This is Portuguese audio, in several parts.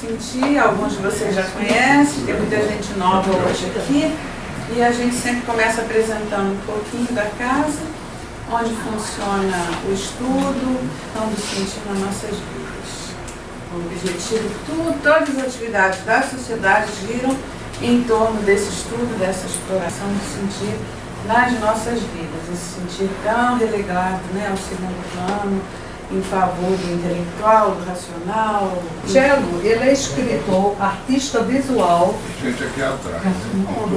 Sentir, alguns de vocês já conhecem, tem muita gente nova hoje aqui, e a gente sempre começa apresentando um pouquinho da casa, onde funciona o estudo, então do Sentir nas nossas vidas. O objetivo, todas as atividades da sociedade giram em torno desse estudo, dessa exploração do sentir nas nossas vidas, esse sentir tão relegado, né, ao segundo plano, em favor do intelectual, do racional. Cello, ele é escritor, artista visual, Gente aqui atrás.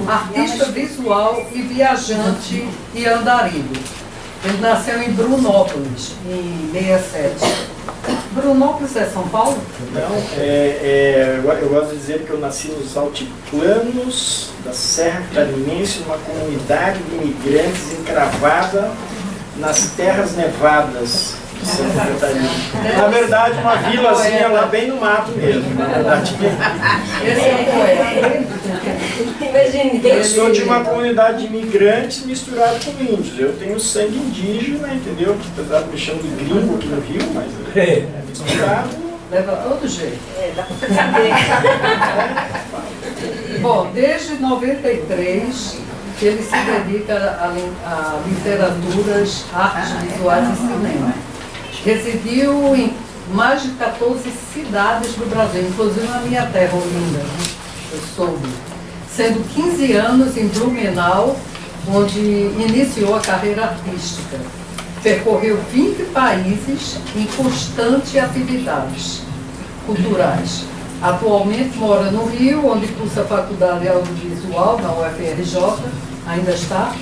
artista visual e viajante e andarilho. Ele nasceu em Brunópolis, em 67. Brunópolis é São Paulo? Não, eu gosto de dizer que eu nasci nos altiplanos da Serra Catarinense, numa comunidade de imigrantes encravada nas terras nevadas de Santa Catarina. Na verdade, uma vilazinha lá bem no mato mesmo, na verdade. Esse é o poeta. Eu sou de uma comunidade de imigrantes misturado com índios. Eu tenho sangue indígena, entendeu? Apesar de me chamar de gringo aqui no Rio, mas é misturado. Leva todo jeito. Dá pra saber. Bom, desde 93 ele se dedica a literaturas, artes visuais e cinema. Residiu em mais de 14 cidades do Brasil, inclusive na minha terra, Olinda, né? Eu soube. Sendo 15 anos em Blumenau, onde iniciou a carreira artística. Percorreu 20 países em constantes atividades culturais. Atualmente mora no Rio, onde cursa a faculdade de audiovisual na UFRJ. Ainda está?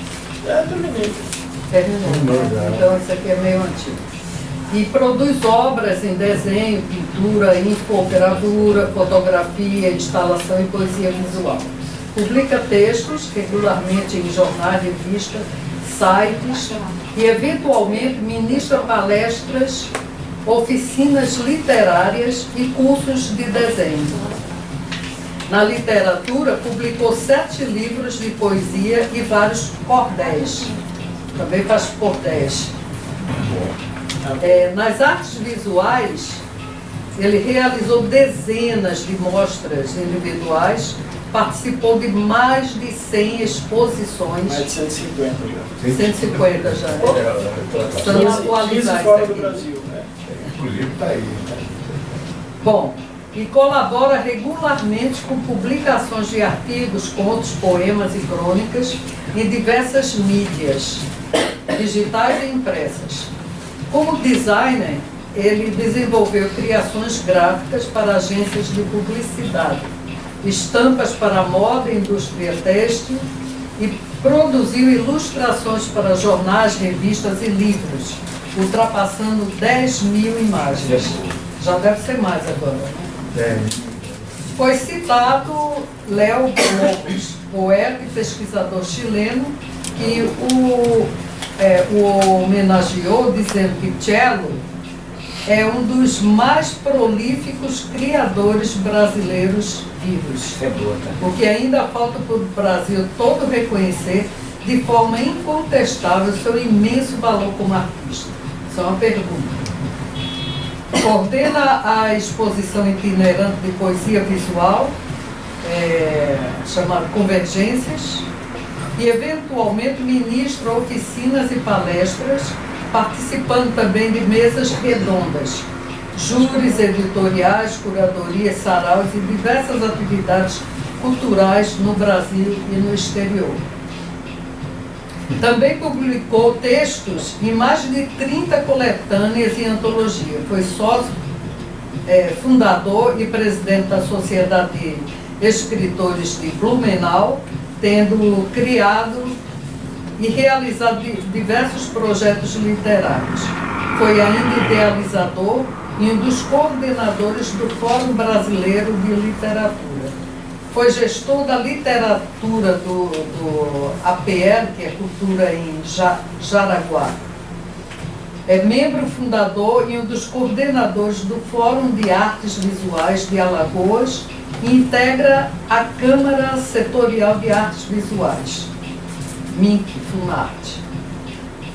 Terminou. Então isso aqui é meio antigo. E produz obras em desenho, pintura, infogravura, fotografia, instalação e poesia visual. Publica textos regularmente em jornais, revistas, sites e, eventualmente, ministra palestras, oficinas literárias e cursos de desenho. Na literatura, publicou 7 livros de poesia e vários cordéis. Também faz cordéis. Nas artes visuais, ele realizou dezenas de mostras individuais, participou de mais de 100 exposições. Mais de 150 já. 150 já. Estamos atualizados fora do aqui. Brasil, né? Inclusive está aí. Bom, e colabora regularmente com publicações de artigos, contos, poemas e crônicas em diversas mídias, digitais e impressas. Como designer, ele desenvolveu criações gráficas para agências de publicidade, estampas para moda e indústria têxtil e produziu ilustrações para jornais, revistas e livros, ultrapassando 10.000 imagens. Já deve ser mais agora, né? Foi citado Léo Lopes, poeta e pesquisador chileno, que o homenageou dizendo que Cello é um dos mais prolíficos criadores brasileiros vivos. É boa, tá? O que ainda falta para o Brasil todo reconhecer de forma incontestável seu imenso valor como artista. Isso é uma pergunta. Coordena a exposição itinerante de poesia visual, chamada Convergências, e eventualmente ministra oficinas e palestras, participando também de mesas redondas, júris editoriais, curadorias, saraus e diversas atividades culturais no Brasil e no exterior. Também publicou textos em mais de 30 coletâneas e antologia. Foi sócio, fundador e presidente da Sociedade de Escritores de Blumenau, tendo criado e realizado diversos projetos literários. Foi ainda idealizador e um dos coordenadores do Fórum Brasileiro de Literatura. Foi gestor da literatura do APL, que é Cultura em Jaraguá. É membro fundador e um dos coordenadores do Fórum de Artes Visuais de Alagoas e integra a Câmara Setorial de Artes Visuais, MINC, Funarte.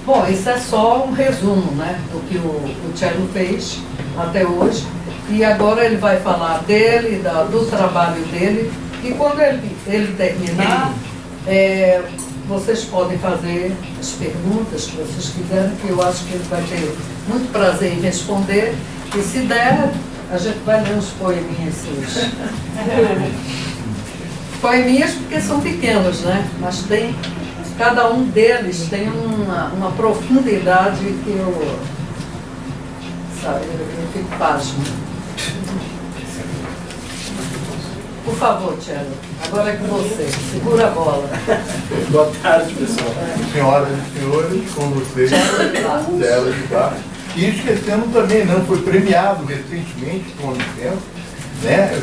Bom, isso é só um resumo, né, do que o Cello fez até hoje. E agora ele vai falar dele, do trabalho dele. E quando ele terminar, vocês podem fazer as perguntas que vocês quiserem, que eu acho que ele vai ter muito prazer em responder. E se der, a gente vai ler uns poeminhas seus. Poeminhas porque são pequenos, né? Mas cada um deles tem uma profundidade que eu fico pasmo. Por favor, Tiago, agora é com você. Segura a bola. Boa tarde, pessoal. Senhoras e senhores, com vocês, Cela de Barros. E esquecendo também, não, foi premiado recentemente, com licença, né,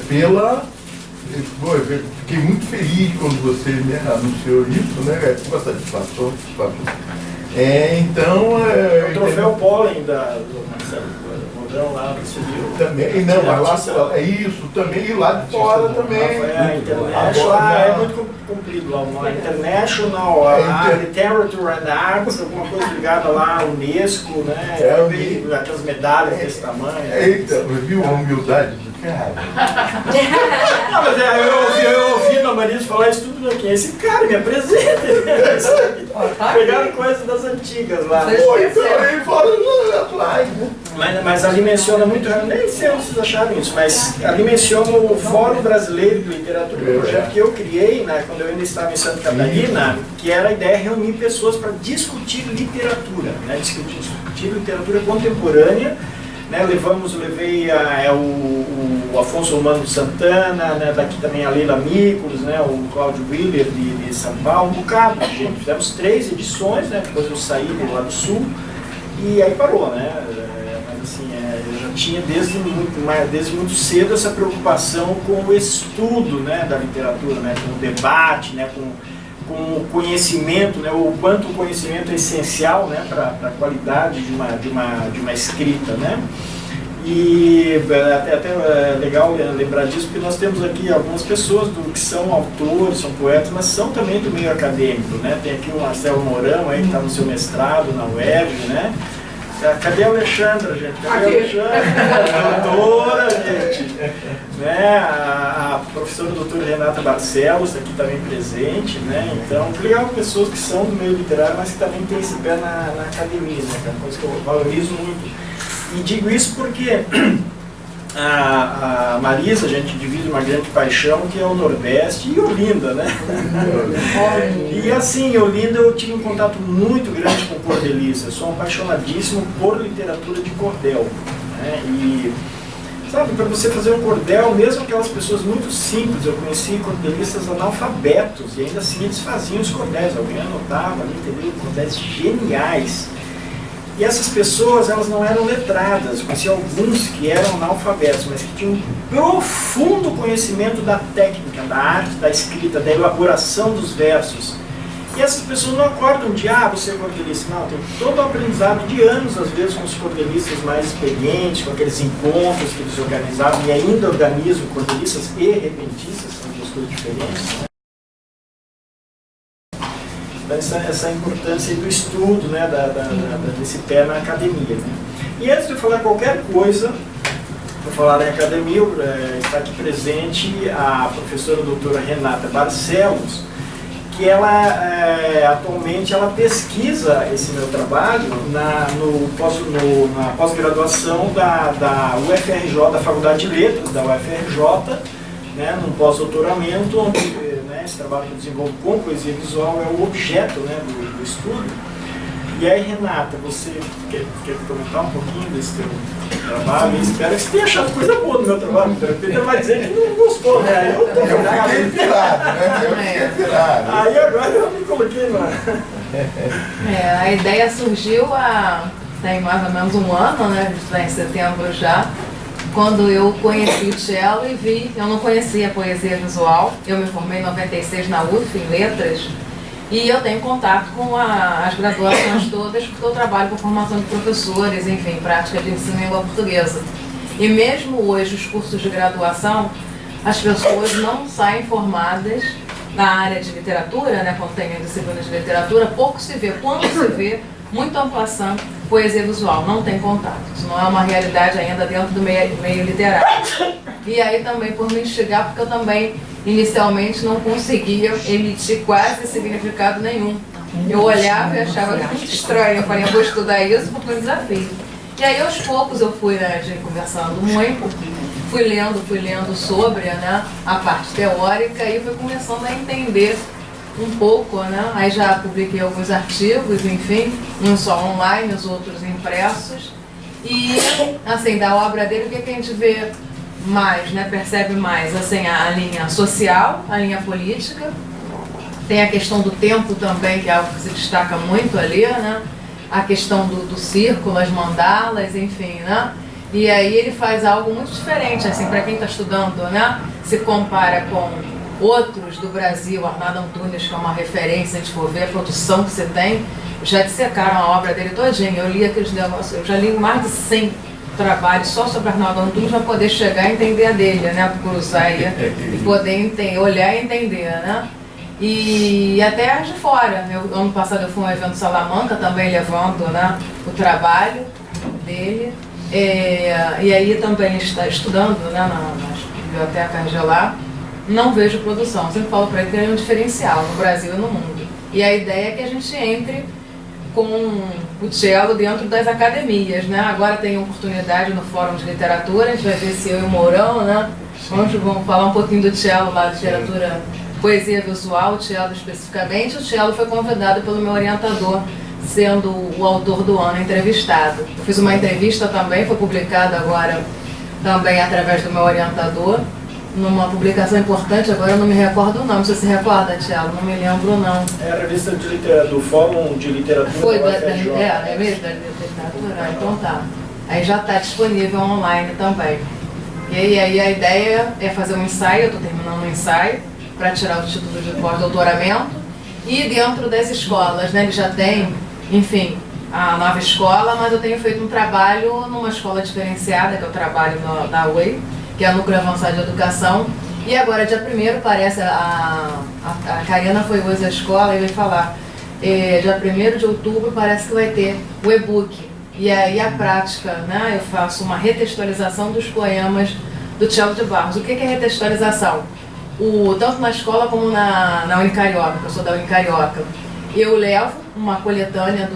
fiquei muito feliz quando você me anunciou isso, né, com uma satisfação. O troféu pólen do Marcelo Mourão lá, você viu? Também, não, mas lá, é isso, também, e lá de fora também. A International, é muito comprido lá o nome. International Literature and Arts, alguma coisa ligada lá à Unesco, né? Aquelas medalhas desse tamanho. Eita, viu a humildade do cara? Não, mas eu ouvi na Marisa falar isso tudo aqui. Esse cara me apresenta. Pegaram coisas das antigas lá. Mas ali menciona muito, nem sei se vocês acharam isso, mas ali menciona o Fórum Brasileiro de Literatura, um projeto que eu criei, né, quando eu ainda estava em Santa Catarina, que era a ideia de reunir pessoas para discutir literatura, né, discutir literatura contemporânea. Né, levei o Afonso Romano de Santana, né, daqui também a Leila Mícolos, né, o Cláudio Willer de São Paulo, um bocado de gente. Fizemos 3 edições, né, depois eu saí lá do Sul, e aí parou, né? Mas assim, eu já tinha desde muito cedo essa preocupação com o estudo, né, da literatura, né, com o debate, né, com o conhecimento, né, o quanto o conhecimento é essencial, né, para a qualidade de uma escrita, né? E até é legal lembrar disso, porque nós temos aqui algumas pessoas que são autores, são poetas, mas são também do meio acadêmico, né? Tem aqui o Marcelo Mourão, aí, que está no seu mestrado na UERJ, né? Cadê a Alexandra, gente? Cadê a Alexandra? Doutora, gente. Né? A professora doutora Renata Barcelos aqui também presente, né? Então, que legal, pessoas que são do meio literário, mas que também têm esse pé na academia, né? Que é uma coisa que eu valorizo muito. E digo isso porque a Marisa, a gente divide uma grande paixão que é o Nordeste e Olinda, né? E assim, Olinda eu tive um contato muito grande com cordelistas. Eu sou apaixonadíssimo por literatura de cordel, né? E sabe, para você fazer um cordel, mesmo aquelas pessoas muito simples, eu conheci cordelistas analfabetos e ainda assim eles faziam os cordéis. Alguém anotava ali, entendeu? Cordéis geniais. E essas pessoas, elas não eram letradas. Eu conheci alguns que eram analfabetos, mas que tinham um profundo conhecimento da técnica, da arte, da escrita, da elaboração dos versos. E essas pessoas não acordam de, você é cordelista. Não, tem todo um aprendizado de anos, às vezes, com os cordelistas mais experientes, com aqueles encontros que eles organizavam e ainda organizam, cordelistas e repentistas, são duas coisas diferentes, né? Essa importância do estudo, né, desse pé na academia, né? E antes de falar qualquer coisa, para falar em academia, está aqui presente a professora doutora Renata Barcelos, que ela atualmente ela pesquisa esse meu trabalho na pós-graduação da UFRJ, da Faculdade de Letras da UFRJ, né, num pós-doutoramento, onde esse trabalho que eu desenvolvo com poesia visual é o objeto, né, do estudo. E aí, Renata, você quer comentar um pouquinho desse teu trabalho? Eu espero que você tenha achado coisa boa do meu trabalho. De repente vai dizer que não gostou, né? Eu fiquei inspirado, né? Eu fiquei inspirado. Aí agora eu me coloquei lá. A ideia surgiu tem mais ou menos um ano, né? A gente está em setembro já. Quando eu conheci o cello e vi, eu não conhecia a poesia visual, eu me formei em 96 na UF, em Letras, e eu tenho contato com as graduações todas, porque eu trabalho com formação de professores, enfim, prática de ensino em língua portuguesa. E mesmo hoje, os cursos de graduação, as pessoas não saem formadas na área de literatura, né, quando tem a disciplina de literatura, pouco se vê. Quando se vê, muito amplação, poesia visual, não tem contato. Isso não é uma realidade ainda dentro do meio literário. E aí também por me instigar, porque eu também inicialmente não conseguia emitir quase significado nenhum. Eu olhava e achava muito estranho, eu falei, eu vou estudar isso porque é um desafio. E aí aos poucos eu fui, né, conversando muito, fui lendo sobre, né, a parte teórica e fui começando a entender um pouco, né? Aí já publiquei alguns artigos, enfim, uns só online, os outros impressos. E, assim, da obra dele, o que a gente vê mais, né? Percebe mais, assim, a linha social, a linha política. Tem a questão do tempo também, que é algo que se destaca muito ali, né? A questão do círculo, as mandalas, enfim, né? E aí ele faz algo muito diferente, assim, para quem está estudando, né? Se compara com outros do Brasil, Arnaldo Antunes, que é uma referência, a gente for ver a produção que você tem, já dissecaram a obra dele todinha. Eu li aqueles negócios, eu já li mais de 100 trabalhos só sobre Arnaldo Antunes para poder chegar a entender a dele, né? Cruzar aí e poder entender, olhar e entender, né? E até de fora. Ano passado eu fui a um evento Salamanca, também levando, né, o trabalho dele. E aí também está estudando, né, nas bibliotecas de lá. Não vejo produção. Eu sempre falo para ele que ele é um diferencial no Brasil e no mundo. E a ideia é que a gente entre com o cello dentro das academias, né? Agora tem oportunidade no Fórum de Literatura, a gente vai ver se eu e o Mourão, né? Vamos falar um pouquinho do cello lá, literatura, poesia visual, o cello especificamente. O cello foi convidado pelo meu orientador, sendo o autor do ano entrevistado. Eu fiz uma entrevista também, foi publicada agora também através do meu orientador, numa publicação importante, agora eu não me recordo o nome. Você se recorda, Thiago? Não me lembro, não. É a revista do Fórum de Literatura Foi da UFRJ. É mesmo? Da literatura? Então tá. Aí já está disponível online também. E aí a ideia é fazer um ensaio, eu estou terminando um ensaio, para tirar o título de pós-doutoramento. E dentro das escolas, né, ele já tem, enfim, a nova escola, mas eu tenho feito um trabalho numa escola diferenciada, que eu trabalho na UEI, que é o Núcleo Avançado de Educação. E agora, dia 1º, parece, a Karina foi hoje à escola e veio falar, dia 1º de outubro parece que vai ter o e-book. E aí a prática, né, eu faço uma retextualização dos poemas do Cello de Barros. O que é retextualização? Tanto na escola como na Unicarioca, que eu sou da Unicarioca, eu levo uma coletânea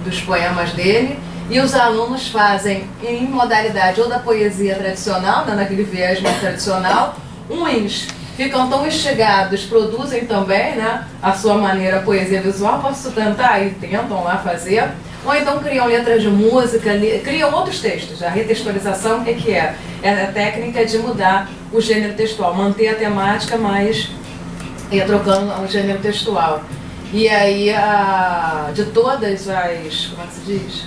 dos poemas dele, e os alunos fazem em modalidade ou da poesia tradicional, né, naquele viés mais tradicional. Uns ficam tão instigados, produzem também, né, a sua maneira poesia visual, posso tentar e tentam lá fazer. Ou então criam letras de música, criam outros textos. A retextualização, o que é? É a técnica de mudar o gênero textual, manter a temática, mas ir trocando o gênero textual. E aí, de todas as, como é que se diz?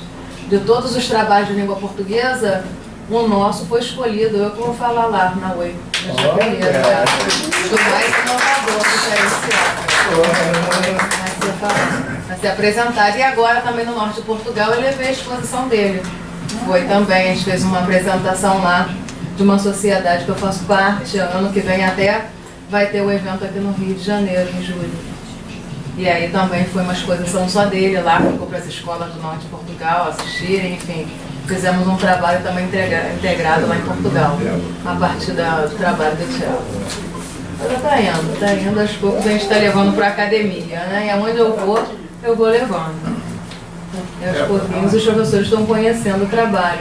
De todos os trabalhos de língua portuguesa, o nosso foi escolhido, eu que vou falar lá na UEI. Do mais inovador, diferenciado. Vai ser apresentado. E agora também no norte de Portugal eu levei a exposição dele. Foi também, a gente fez uma apresentação lá de uma sociedade que eu faço parte. Ano que vem até vai ter o evento aqui no Rio de Janeiro, em julho. E aí também foi uma exposição só dele lá, ficou para as escolas do norte de Portugal assistirem, enfim. Fizemos um trabalho também integrado lá em Portugal, a partir do trabalho do Thiago. Está indo, aos poucos a gente está levando para a academia, né? E aonde eu vou levando. E aos pouquinhos os professores estão conhecendo o trabalho.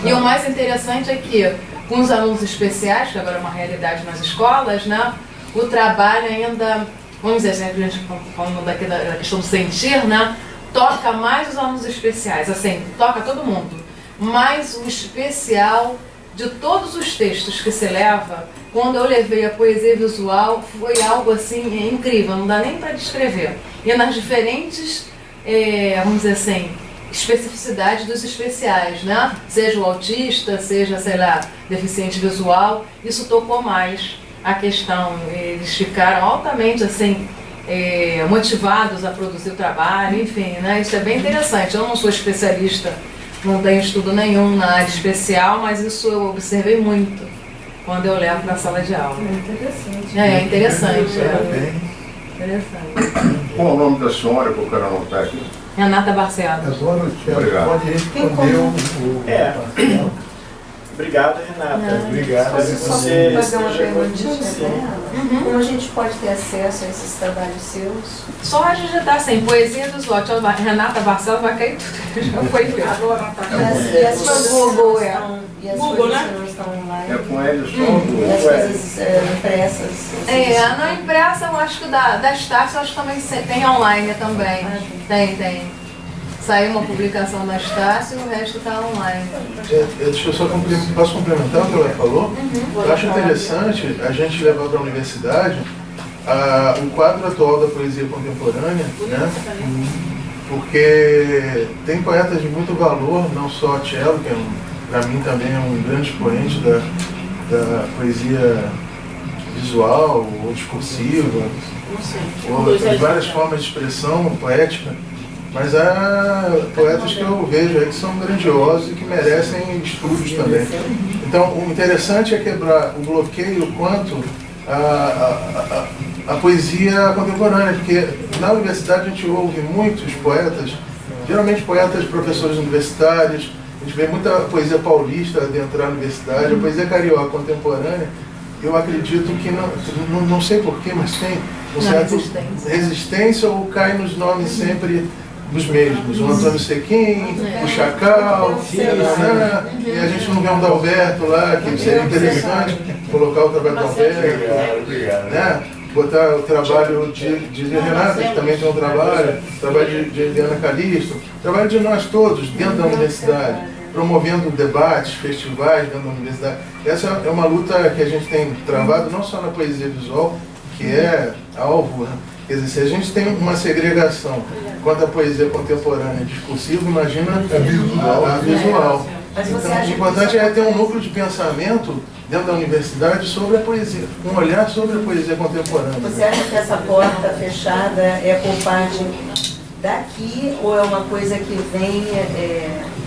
E o mais interessante é que, com os alunos especiais, que agora é uma realidade nas escolas, né? O trabalho ainda, vamos dizer, a gente falando daqui da questão do sentir, né? Toca mais os alunos especiais, assim, toca todo mundo. Mas o especial de todos os textos que se leva, quando eu levei a poesia visual, foi algo assim incrível, não dá nem para descrever. E nas diferentes, vamos dizer assim, especificidades dos especiais, né? Seja o autista, seja, sei lá, deficiente visual, isso tocou mais a questão. Eles ficaram altamente assim, motivados a produzir o trabalho, enfim, né? Isso é bem interessante. Eu não sou especialista, não tenho estudo nenhum na área especial, mas isso eu observei muito quando eu levo para a sala de aula. É interessante. Interessante. Qual o nome da senhora que eu quero anotar aqui? Renata Barcelos. Agora o Tiago Obrigado. pode responder o Obrigado, Renata. Não. Obrigado. Posso só Você fazer uma esteja perguntinha muito- para ela? Como a gente pode ter acesso a esses trabalhos seus? Só a digitar assim, Poesia do Slot, Renata Barcelos vai cair tudo. Já foi feito. Agora tá E as coisas que Google, não é. estão, e as Google, coisas né? que não estão online? É com ele só. E as coisas impressas? É, na impressa eu acho que da Estácio eu acho que também tem online também. Tem. Saiu uma publicação da Estácio e o resto está online. Deixa eu só posso complementar o que ela falou? Eu acho interessante a gente levar para a universidade o quadro atual da poesia contemporânea, né? Porque tem poetas de muito valor, não só Cello, que para mim também é um grande expoente da poesia visual ou discursiva, ou as várias formas de expressão poética. Mas há poetas que eu vejo aí que são grandiosos e que merecem estudos também. Então, o interessante é quebrar o bloqueio quanto a poesia contemporânea, porque na universidade a gente ouve muitos poetas, geralmente poetas professores universitários, a gente vê muita poesia paulista adentrar na universidade, a poesia carioca contemporânea, eu acredito que, não sei porquê, mas tem um certo resistência ou cai nos nomes sempre dos mesmos, o Antônio Sequim, o Chacal, e a gente não vê um Dalberto lá, que seria interessante colocar o trabalho do Dalberto, Obrigado. né? Botar o trabalho de Renata, que também tem um trabalho, o trabalho de Eliana Calixto, o trabalho de nós todos dentro da universidade, promovendo debates, festivais dentro da universidade. Essa é uma luta que a gente tem travado, não só na poesia visual, que é alvo, né? Quer dizer, se a gente tem uma segregação quanto à poesia contemporânea discursiva, imagina a visual. Mas você Então, acha o importante é ter um núcleo de pensamento dentro da universidade sobre a poesia, um olhar sobre a poesia contemporânea. Você acha que essa porta fechada é por parte daqui ou é uma coisa que vem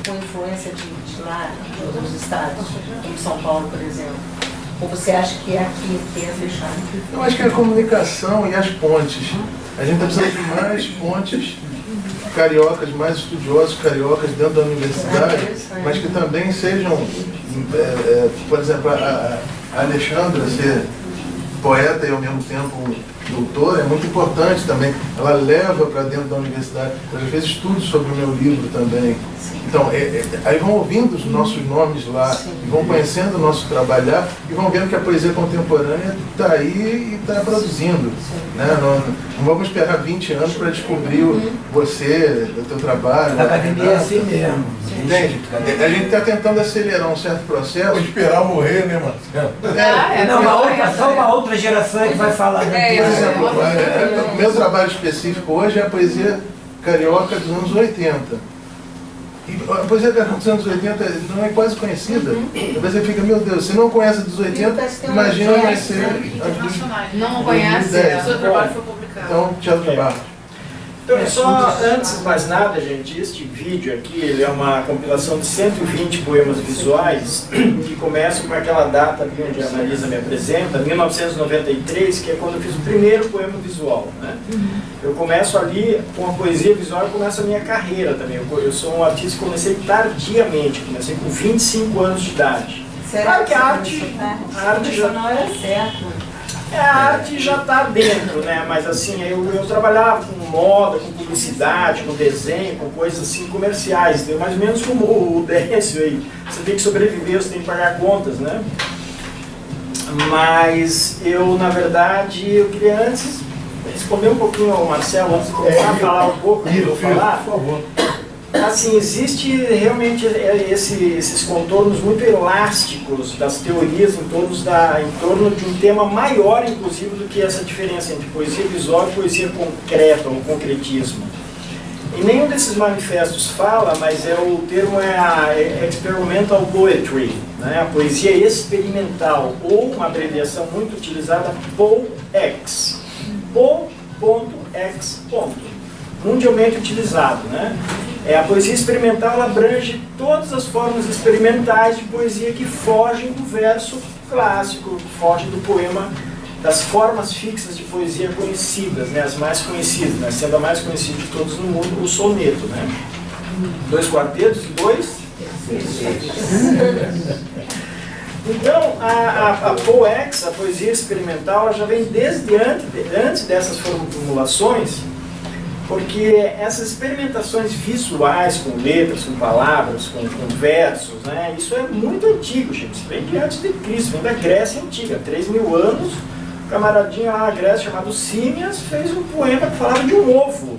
com influência de lá, de outros estados, como São Paulo, por exemplo? Ou você acha que é aqui que é fechado? Eu acho que é a comunicação e as pontes. A gente está precisando de mais pontes cariocas, mais estudiosos cariocas dentro da universidade, mas que também sejam, por exemplo, a Alexandra ser poeta e ao mesmo tempo doutora é muito importante também. Ela leva para dentro da universidade. Ela fez estudos sobre o meu livro também. Então, aí vão ouvindo os nossos nomes lá, e vão conhecendo o nosso trabalhar, e vão vendo que a poesia contemporânea está aí e está produzindo. Né? Não vamos esperar 20 anos para descobrir você, o teu trabalho. A academia é assim mesmo. Entende? A gente está tentando acelerar um certo processo. Vou esperar morrer, né, Marcelo? Só uma outra geração que vai falar O meu trabalho específico hoje é a poesia carioca dos anos 80. E a poesia carioca dos anos 80 não é quase conhecida. Talvez você fica, meu Deus, se não conhece dos 80, imagina vai ser Não conhece? 2010. seu trabalho foi publicado. Então, Tiago Barros. Então, só antes de mais nada, gente, este vídeo aqui ele é uma compilação de 120 poemas visuais que começam com aquela data ali onde a Marisa me apresenta, 1993, que é quando eu fiz o primeiro poema visual. Né? Eu começo ali com a poesia visual e começo a minha carreira também. Eu sou um artista que comecei tardiamente, comecei com 25 anos de idade. Claro que a arte já... não era certo. A arte já está dentro, né? Mas assim, eu trabalhava com moda, com publicidade, com desenho, com coisas assim comerciais, mais ou menos como o Décio aí. Você tem que sobreviver, você tem que pagar contas, né? Mas eu, na verdade, eu queria antes responder um pouquinho ao Marcelo, antes de começar a falar um pouco do que eu vou falar. Por favor. Assim, existe realmente esses contornos muito elásticos das teorias em torno de um tema maior, inclusive, do que essa diferença entre poesia visual e poesia concreta, ou concretismo. E nenhum desses manifestos fala, mas o termo é a experimental poetry, né? A poesia experimental, ou uma abreviação muito utilizada, POEX. Po.x. Mundialmente utilizado, né? A poesia experimental ela abrange todas as formas experimentais de poesia que fogem do verso clássico, que fogem do poema das formas fixas de poesia conhecidas, né, as mais conhecidas, né, sendo a mais conhecida de todos no mundo, o soneto, né? 2 quartetos e 2 Então, a POEX, a poesia experimental, ela já vem desde antes dessas formulações, porque essas experimentações visuais com letras, com palavras, com versos, né, isso é muito antigo, gente. Isso vem de antes de Cristo, vem da Grécia Antiga. 3.000 anos, um camaradinho lá na Grécia chamado Símias fez um poema que falava de um ovo.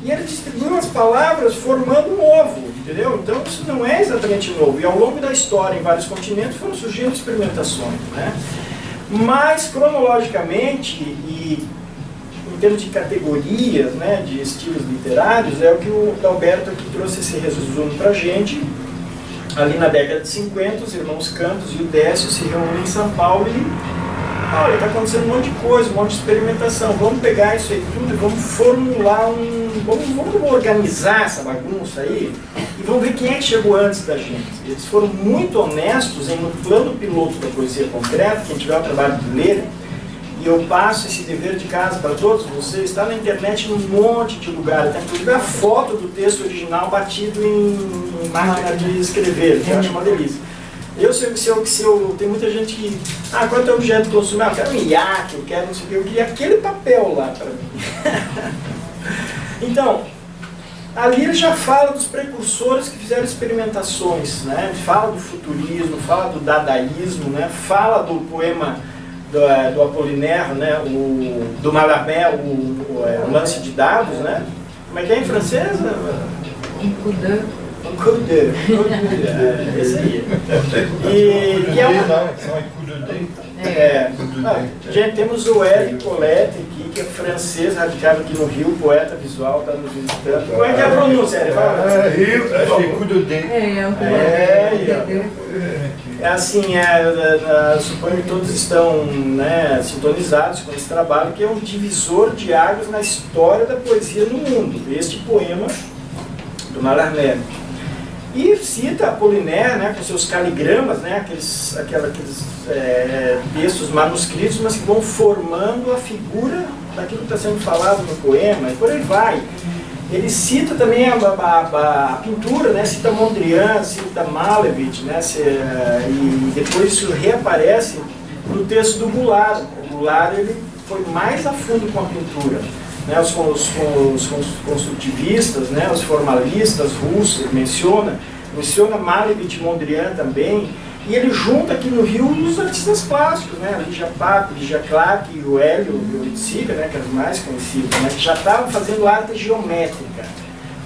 E ele distribuiu as palavras formando um ovo, entendeu? Então isso não é exatamente novo. E ao longo da história, em vários continentes, foram surgindo experimentações, né? Mas, cronologicamente, e em termos de categorias, né, de estilos literários, é o que o Dalberto aqui trouxe esse resumo pra gente. Ali na década de 50, os irmãos Campos e o Décio se reúnem em São Paulo e olha, está acontecendo um monte de coisa, um monte de experimentação, vamos pegar isso aí tudo e vamos formular vamos organizar essa bagunça aí e vamos ver quem é que chegou antes da gente. Eles foram muito honestos no plano piloto da poesia concreta. Quem tiver o trabalho de ler, e eu passo esse dever de casa para todos vocês, está na internet em um monte de lugares, tem inclusive a foto do texto original batido em máquina de escrever, que eu acho uma delícia. Tem muita gente que, quanto é objeto de consumo? Eu quero um iate, eu quero não sei o que, eu queria aquele papel lá para mim. Então, ali ele já fala dos precursores que fizeram experimentações, né? Fala do futurismo, fala do dadaísmo, né? Fala do poema do Apollinaire, né? Do Mallarmé, o lance de dados, né? Como é que é em francês? Coudeur. Esse aí. E que é gente, temos o Eric Colette aqui, que é francês, radicado aqui no Rio, poeta visual, está nos visitando. Como é que é a pronúncia? É assim, suponho que todos estão, né, sintonizados com esse trabalho, que é um divisor de águas na história da poesia no mundo. Este poema do Mallarmé. E cita Apollinaire, né, com seus caligramas, né, aqueles textos manuscritos, mas que vão formando a figura daquilo que está sendo falado no poema, e por aí vai. Ele cita também a pintura, né, cita Mondrian, cita Malevich, né, e depois isso reaparece no texto do Goulart. O Goulart ele foi mais a fundo com a pintura. Né, os construtivistas, né, os formalistas russos, ele menciona Malevich e Mondrian também, e ele junta aqui no Rio os artistas plásticos, né, Ligia Paco, Ligia Clark e o Hélio Oiticica, né, que eram os mais conhecidos, né, que já estavam fazendo arte geométrica,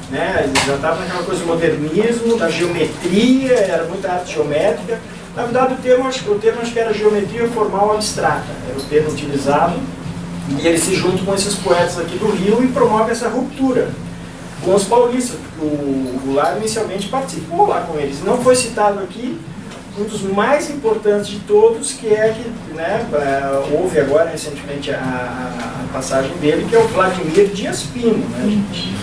né, eles já estavam naquela coisa do modernismo, da geometria, era muita arte geométrica. Na verdade o termo acho que era geometria formal abstrata, era o termo utilizado. E ele se junta com esses poetas aqui do Rio e promove essa ruptura com os paulistas, porque o Goulart inicialmente participou lá com eles. Não foi citado aqui um dos mais importantes de todos, que é que, né, houve agora recentemente a passagem dele, que é o Vladimir Dias Pino, né, gente?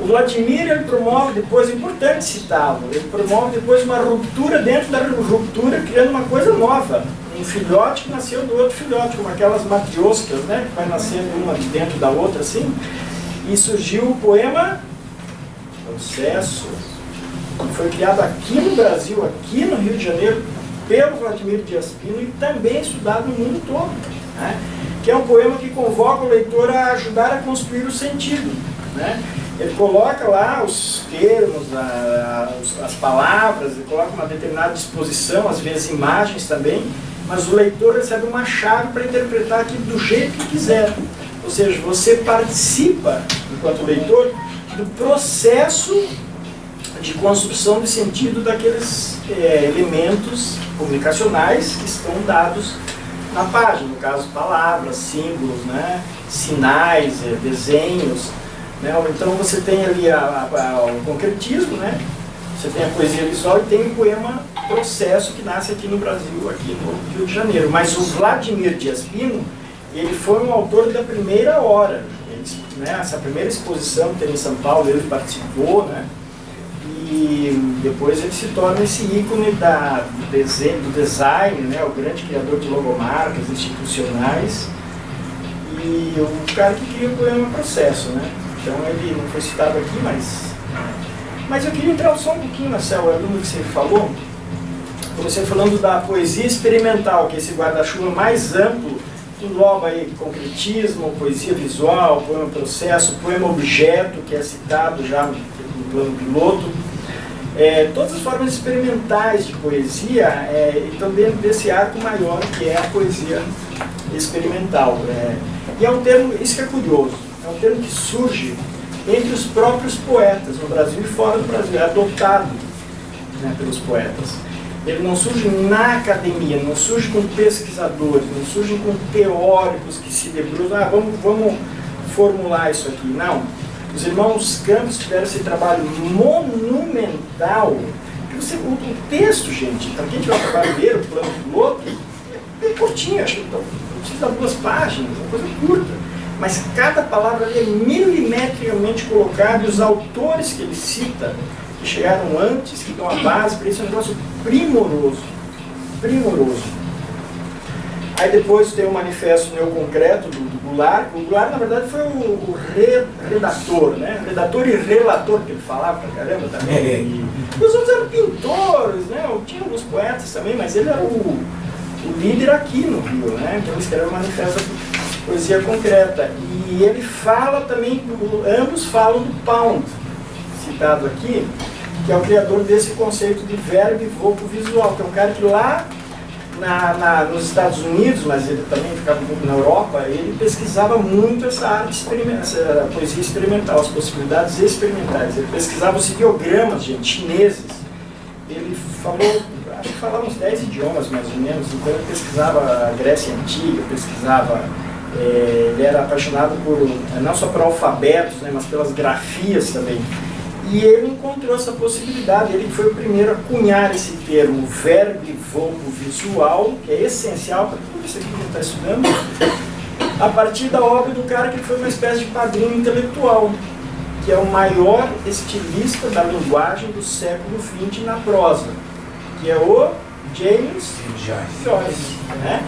O Vladimir, ele promove depois, é importante citá-lo, ele promove depois uma ruptura dentro da ruptura, criando uma coisa nova. Um filhote que nasceu do outro filhote, como aquelas matrioscas, né, que vai nascendo uma de dentro da outra, assim. E surgiu o poema Processo, que foi criado aqui no Brasil, aqui no Rio de Janeiro, pelo Vladimir Dias Pino e também estudado no mundo todo, né, que é um poema que convoca o leitor a ajudar a construir o sentido, né. Ele coloca lá os termos, as palavras, ele coloca uma determinada disposição, às vezes imagens também, mas o leitor recebe uma chave para interpretar aquilo do jeito que quiser. Ou seja, você participa, enquanto leitor, do processo de construção de sentido daqueles elementos comunicacionais que estão dados na página, no caso palavras, símbolos, né, sinais, desenhos. Né? Então você tem ali o concretismo, né? Você tem a poesia visual e tem o poema Processo, que nasce aqui no Brasil, aqui no Rio de Janeiro. Mas o Vladimir Dias Pino, ele foi um autor da primeira hora. Né? Essa primeira exposição que teve em São Paulo, ele participou, né? E depois ele se torna esse ícone do design, né? O grande criador de logomarcas institucionais e o cara que cria o poema Processo, né? Então ele não foi citado aqui, mas eu queria entrar só um pouquinho, Marcelo, no que você falou. Comecei falando da poesia experimental, que é esse guarda-chuva mais amplo, que engloba aí concretismo, poesia visual, poema processo, poema objeto, que é citado já no plano piloto. Todas as formas experimentais de poesia estão dentro desse arco maior, que é a poesia experimental. E é um termo, isso que é curioso, é um termo que surge entre os próprios poetas, no Brasil e fora do Brasil, é adotado, né, pelos poetas. Ele não surge na academia, não surge com pesquisadores, não surge com teóricos que se debruçam, vamos formular isso aqui. Não. Os irmãos Campos tiveram esse trabalho monumental. O texto, gente, para quem tiver o trabalho dele, o plano piloto, é curtinho, acho que não precisa de 2 páginas, é uma coisa curta. Mas cada palavra ali é milimetricamente colocada e os autores que ele cita, que chegaram antes, que dão a base para isso, é um negócio primoroso. Primoroso. Aí depois tem o manifesto neoconcreto do Goulart. O Goulart, na verdade, foi o redator, né? Redator e relator, que ele falava pra caramba também. E os outros eram pintores, né? Tinha alguns poetas também, mas ele era o líder aqui no Rio, né? Então ele escreveu o manifesto de poesia concreta. E ele fala também, ambos falam do Pound, citado aqui, que é o criador desse conceito de verbo e voco visual, que é um cara que lá nos Estados Unidos, mas ele também ficava um pouco na Europa, ele pesquisava muito essa arte essa poesia experimental, as possibilidades experimentais. Ele pesquisava os ideogramas, gente, chineses. Ele falou, acho que falava uns 10 idiomas mais ou menos, então ele pesquisava a Grécia Antiga, pesquisava, ele era apaixonado por, não só por alfabetos, né, mas pelas grafias também. E ele encontrou essa possibilidade, ele foi o primeiro a cunhar esse termo verbo e voco visual, que é essencial para tudo isso aqui que a gente está estudando, a partir da obra do cara que foi uma espécie de padrinho intelectual, que é o maior estilista da linguagem do século XX na prosa, que é o James Joyce, né?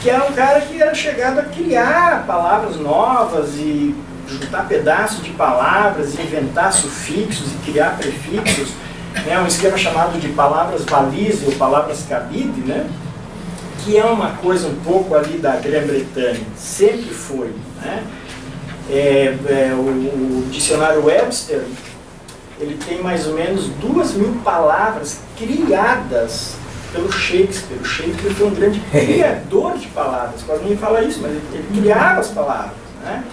Que era um cara que era chegado a criar palavras novas e juntar pedaços de palavras, inventar sufixos e criar prefixos, né, um esquema chamado de palavras valise ou palavras cabide, né, que é uma coisa um pouco ali da Grã-Bretanha, sempre foi. Né, o dicionário Webster, ele tem mais ou menos 2.000 palavras criadas pelo Shakespeare. O Shakespeare foi um grande criador de palavras, quase ninguém fala isso, mas ele criava as palavras. Né?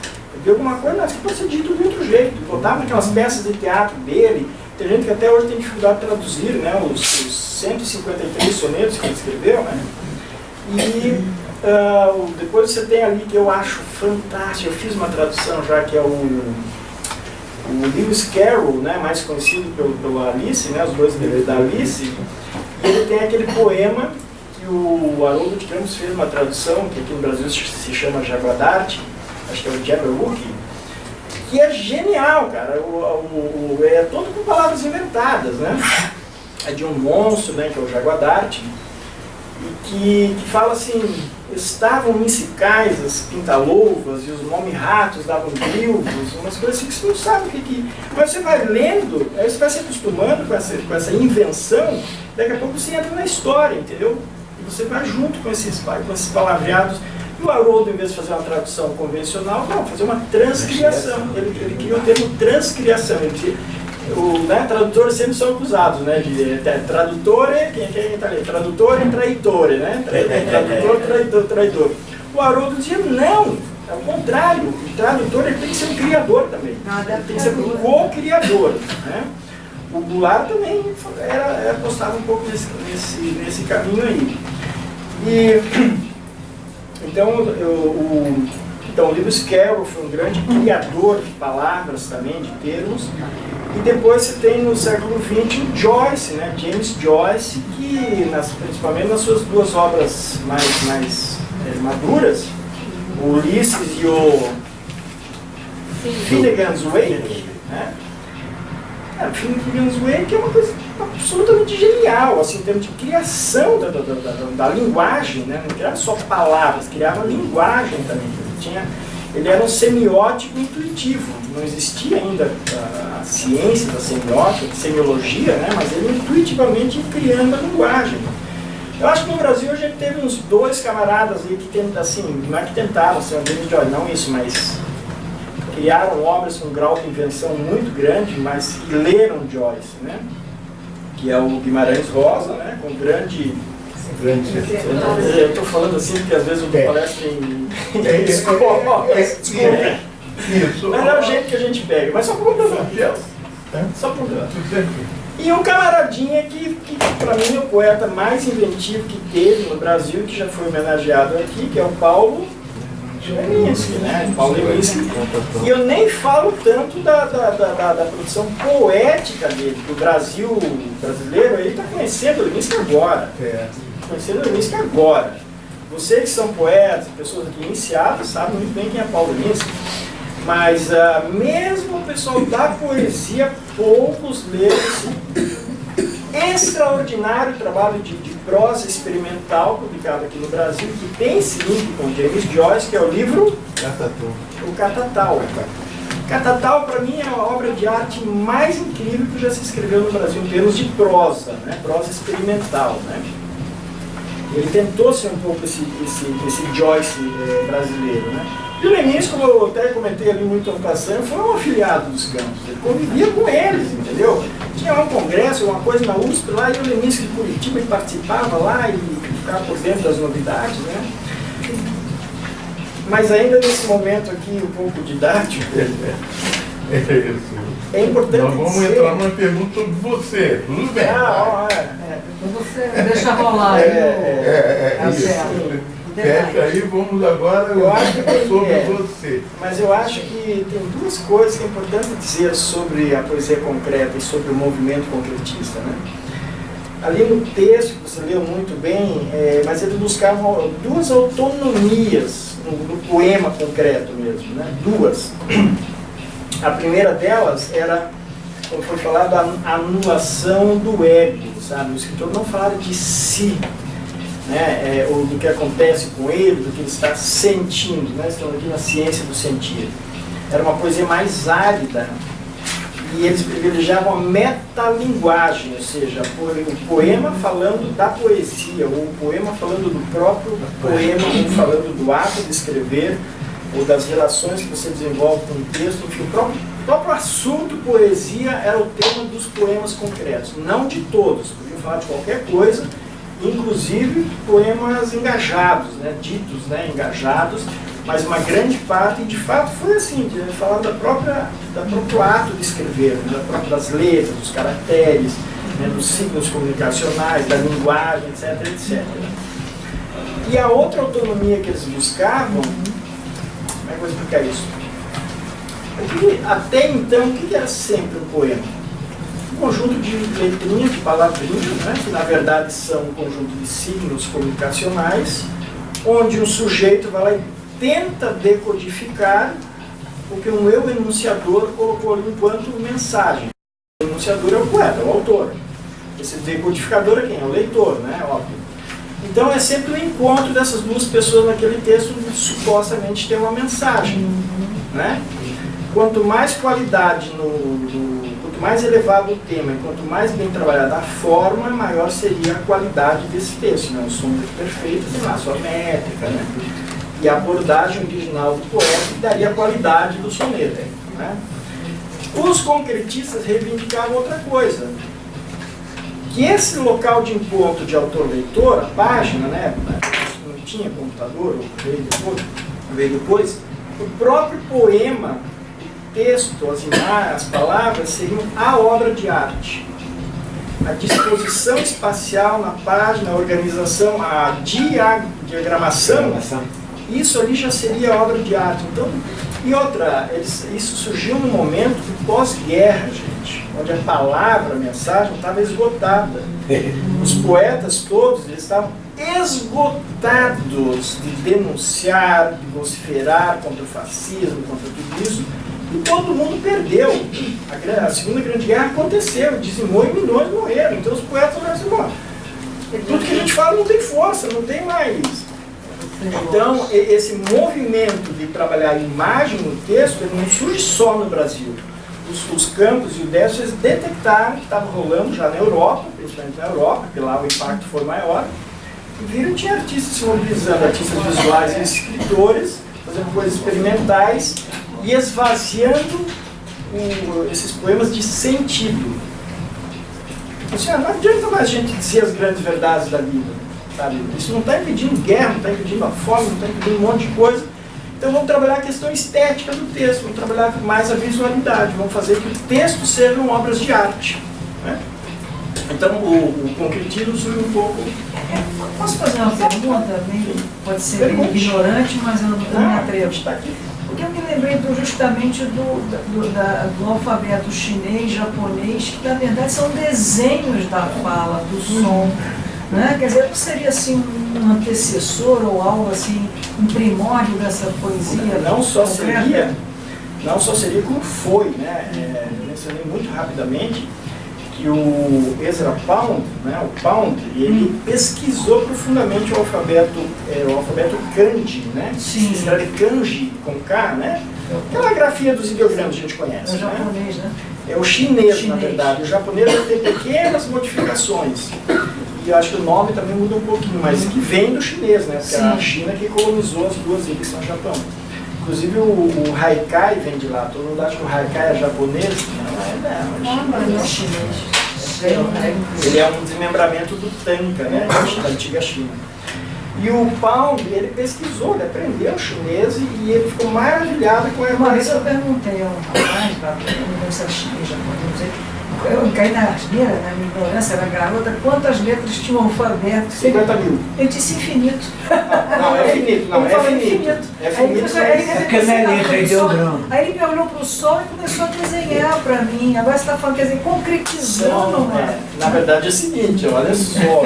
De alguma coisa, mas que pode ser dito de outro jeito. Botava naquelas peças de teatro dele. Tem gente que até hoje tem dificuldade de traduzir, né, os 153 sonetos que ele escreveu. Né? E depois você tem ali que eu acho fantástico, eu fiz uma tradução já, que é o Lewis Carroll, né, mais conhecido pelo Alice, né, os dois livros da Alice. E ele tem aquele poema que o Haroldo de Campos fez uma tradução, que aqui no Brasil se chama Jaguadarte, acho que é o Jabberwocky, que é genial, cara. É todo com palavras inventadas, né? É de um monstro, né, que é o Jaguadarte, e que fala assim: estavam missicais as pintalouvas e os mome-ratos davam brilhos, umas coisas assim que você não sabe o que. Mas você vai lendo, aí você vai se acostumando com essa invenção, daqui a pouco você entra na história, entendeu? E você vai junto com esses palavreados. E o Haroldo, em vez de fazer uma tradução convencional, não, fazer uma transcriação. Ele criou o termo transcriação. Tradutores sempre são acusados, né? Tradutor é quem está ali? Tradutor e traidore, né? Tradutor, traidor. O Haroldo dizia, não, é o contrário. O tradutor ele tem que ser um criador também. Ele tem que ser um co-criador. Né? O Goulart também apostava um pouco nesse caminho aí. Então, o Lewis Carroll foi um grande criador de palavras também, de termos. E depois você tem no século XX o Joyce, né? James Joyce, que principalmente nas suas 2 obras mais maduras, o Ulisses e o Finnegan's Wake, né? Philip Way, que é uma coisa absolutamente genial, assim, em termos de criação da linguagem, né? Não criava só palavras, criava linguagem também. Ele era um semiótico intuitivo, não existia ainda a ciência da semiótica, da semiologia, né? Mas ele intuitivamente ia criando a linguagem. Eu acho que no Brasil a gente teve uns 2 camaradas aí que tentaram, assim, não é que tentaram, assim, não isso, mas criaram obras com um grau de invenção muito grande, mas que leram Joyce, né? Que é o Guimarães Rosa, né? Com grande... Eu estou falando assim porque às vezes eu dou palestra em escolas. Isso. Mas é o jeito que a gente pega, mas só para completar. Só para completar. E um camaradinha que para mim é o poeta mais inventivo que teve no Brasil, que já foi homenageado aqui, que é o Paulo Leminski, né? Paulo Leminski. E eu nem falo tanto da produção poética dele, que o Brasil brasileiro aí está conhecendo o Leminski agora. Conhecendo o Leminski agora. Vocês que são poetas, pessoas aqui iniciadas, sabem muito bem quem é Paulo Leminski. Mas mesmo o pessoal da poesia, poucos leram esse extraordinário trabalho de prosa experimental publicado aqui no Brasil, que tem esse link com James Joyce, que é o livro O Catatal. Catatal, para mim, é a obra de arte mais incrível que já se escreveu no Brasil, em termos de prosa, né? Prosa experimental. Né? Ele tentou ser um pouco esse Joyce brasileiro. Né? E o Leminski, como eu até comentei ali muito ano passado, foi um afiliado dos Campos. Ele convivia com eles, entendeu? Tinha um congresso, uma coisa na USP lá, e o Leminski de Curitiba, ele participava lá e ficava por dentro das novidades, né? Mas ainda nesse momento aqui, um pouco didático, é importante Nós vamos dizer... entrar numa pergunta sobre você, tudo bem? Então você deixa rolar aí isso. Fecha aí, vamos agora sobre você. Mas eu acho que tem 2 coisas que é importante dizer sobre a poesia concreta e sobre o movimento concretista. Né? Ali no texto, que você leu muito bem, mas eles buscavam 2 autonomias no poema concreto mesmo, né? 2. A primeira delas era, como foi falado, a anulação do ego, sabe? O escritor não fala de si, né? Ou do que acontece com ele, do que ele está sentindo, né? Estamos aqui na ciência do sentir. Era uma poesia mais árida, e eles privilegiavam a metalinguagem, ou seja, o poema falando da poesia, ou o poema falando do próprio poema, ou falando do ato de escrever, ou das relações que você desenvolve com o texto. Enfim, o próprio assunto poesia era o tema dos poemas concretos, não de todos, podiam falar de qualquer coisa, inclusive poemas engajados, né, ditos, né, engajados, mas uma grande parte, e de fato foi assim, falar do próprio ato de escrever, né, das letras, dos caracteres, né, dos signos comunicacionais, da linguagem, etc, etc. E a outra autonomia que eles buscavam, como é que eu vou explicar isso? Até então, o que era sempre um poema? Um conjunto de letrinhas, de palavrinhas, né, que na verdade são um conjunto de signos comunicacionais, onde um sujeito vai lá e tenta decodificar o que um eu enunciador colocou ali enquanto mensagem. O enunciador é o poeta, é o autor. Esse decodificador é quem? É o leitor, né? Óbvio. Então é sempre o encontro dessas 2 pessoas naquele texto que supostamente tem uma mensagem, né? Quanto mais qualidade, quanto mais elevado o tema e quanto mais bem trabalhada a forma, maior seria a qualidade desse texto, né? O som perfeito tem lá a sua métrica, né? E a abordagem original do poeta daria a qualidade do soneto, né? Os concretistas reivindicavam outra coisa, que esse local de encontro de autor-leitor, a página, né, não tinha computador, veio depois, o próprio poema, o texto, as imagens, as palavras seriam a obra de arte. A disposição espacial na página, a organização, a diagramação, isso ali já seria obra de arte. Então, e outra, isso surgiu num momento de pós-guerra, gente, onde a palavra, a mensagem estava esgotada. Os poetas todos eles estavam esgotados de denunciar, de vociferar contra o fascismo, contra tudo isso, e todo mundo perdeu. A Segunda Grande Guerra aconteceu, dizimou e milhões morreram. Então os poetas falaram assim, bom, tudo que a gente fala não tem força, não tem mais. Então, esse movimento de trabalhar a imagem no texto, ele não surge só no Brasil. Os Campos e o Décio, eles detectaram que estava rolando já na Europa, principalmente na Europa, porque lá o impacto foi maior, e viram que tinha artistas se mobilizando, artistas visuais e escritores, fazendo coisas experimentais e esvaziando esses poemas de sentido. Assim, não adianta mais a gente dizer as grandes verdades da vida, sabe? Isso não está impedindo guerra, não está impedindo a fome, não está impedindo um monte de coisa. Então vamos trabalhar a questão estética do texto, vamos trabalhar mais a visualidade, vamos fazer que o texto sejam obras de arte, né? Então o concretismo surge um pouco. Posso fazer uma pergunta? Pode ser ignorante, mas eu não me atrevo. Porque eu me lembrei justamente do alfabeto chinês, japonês, que na verdade são desenhos da fala, do som. Né? Quer dizer, não seria assim um antecessor ou algo assim, um primórdio dessa poesia? Não só seria como foi, né? Eu mencionei muito rapidamente que o Ezra Pound, né, o Pound, ele pesquisou profundamente o alfabeto kanji, né? Sim. Se escreve kanji com K, né? Aquela grafia dos ideogramas que a gente conhece. É o japonês, né? É o chinês, na verdade. O japonês tem pequenas modificações. E eu acho que o nome também muda um pouquinho, mas que vem do chinês, né? Porque é a China que colonizou as duas ilhas que são o Japão. Inclusive o Haikai vem de lá. Todo mundo acha que o Haikai é japonês. Não, é chinês. Ele é um desmembramento do Tanka, né? Da antiga China. E o Pound, ele pesquisou, ele aprendeu chinês e ele ficou maravilhado com a Uma vez eu perguntei a um rapaz, não lembro se era chinês, japonês, não sei. Eu caí na asneira, na minha ignorância, era garota, quantas letras tinha o alfabeto? 50 mil. Eu disse infinito. Não, é finito, não, é finito. É finito. Aí ele me olhou para o sol e começou a desenhar para mim. Agora você está falando, quer dizer, concretizando. Não, na verdade é o seguinte, olha só,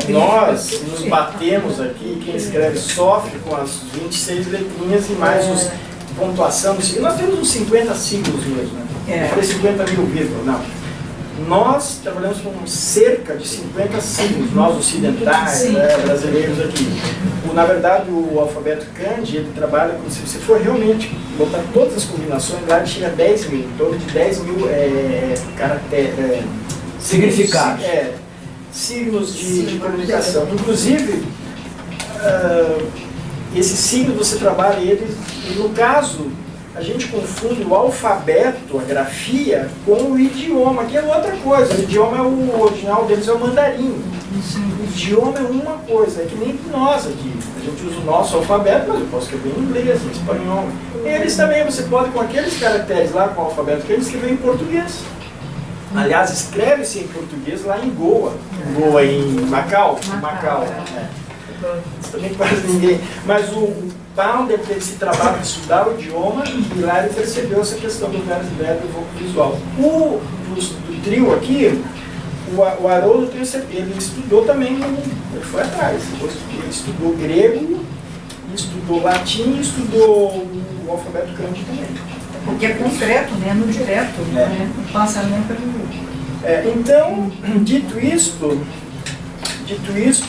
nós nos batemos aqui, quem escreve sofre com as 26 letrinhas e mais os pontuação. Nós temos uns 50 símbolos mesmo, né? Eu falei 50 mil vírgulas, não. Nós trabalhamos com cerca de 50 símbolos, nós ocidentais, né, brasileiros aqui. Na verdade, o alfabeto kanji, ele trabalha como se você for realmente botar todas as combinações, lá ele chega a 10 mil, em torno de 10 mil caracteres. Significados. Signos de comunicação. Inclusive, esse signo você trabalha ele, e no caso, a gente confunde o alfabeto, a grafia, com o idioma, que é outra coisa. O idioma, o original deles é o mandarim. O idioma é uma coisa, é que nem nós aqui. A gente usa o nosso alfabeto, mas eu posso escrever em inglês, em espanhol. Eles também, você pode, com aqueles caracteres lá, com o alfabeto, que eles escrevem em português. Aliás, escreve-se em português lá em Goa. Goa, em Macau. Macau. Isso também quase ninguém. Mas o Pound teve esse trabalho de estudar o idioma e lá ele percebeu essa questão do verbo visual. Do trio aqui, o Haroldo, ele estudou também, ele foi atrás. Ele estudou grego, estudou latim e estudou o alfabeto kanji também. Porque é concreto, né? No direto, né? Não passa nem pelo... Então, dito isto,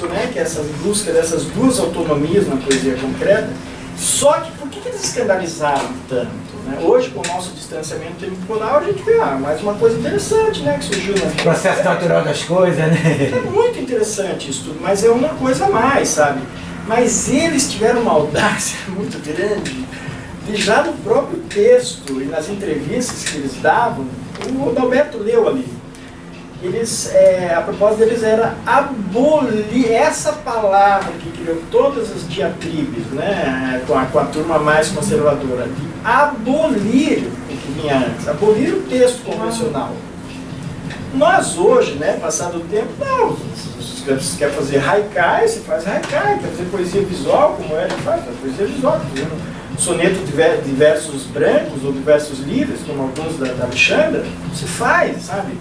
né, que essa busca dessas duas autonomias na poesia concreta, só que por que eles escandalizaram tanto? Né? Hoje, com o nosso distanciamento temporal, a gente vê mais uma coisa interessante, né, que surgiu na processo natural das coisas, né? É muito interessante isso tudo, mas é uma coisa a mais, sabe? Mas eles tiveram uma audácia muito grande de já no próprio texto e nas entrevistas que eles davam, o Adalberto leu ali. A proposta deles era abolir essa palavra que criou todas as diatribes, né, com a turma mais conservadora, de abolir o que vinha antes, abolir o texto convencional. Nós hoje, né, passado o tempo, não, você quer fazer haikai, você faz haikai, quer fazer poesia visual, como ele faz poesia visual, fazendo soneto de versos brancos ou de versos livres, como alguns da Alexandra, você faz, sabe?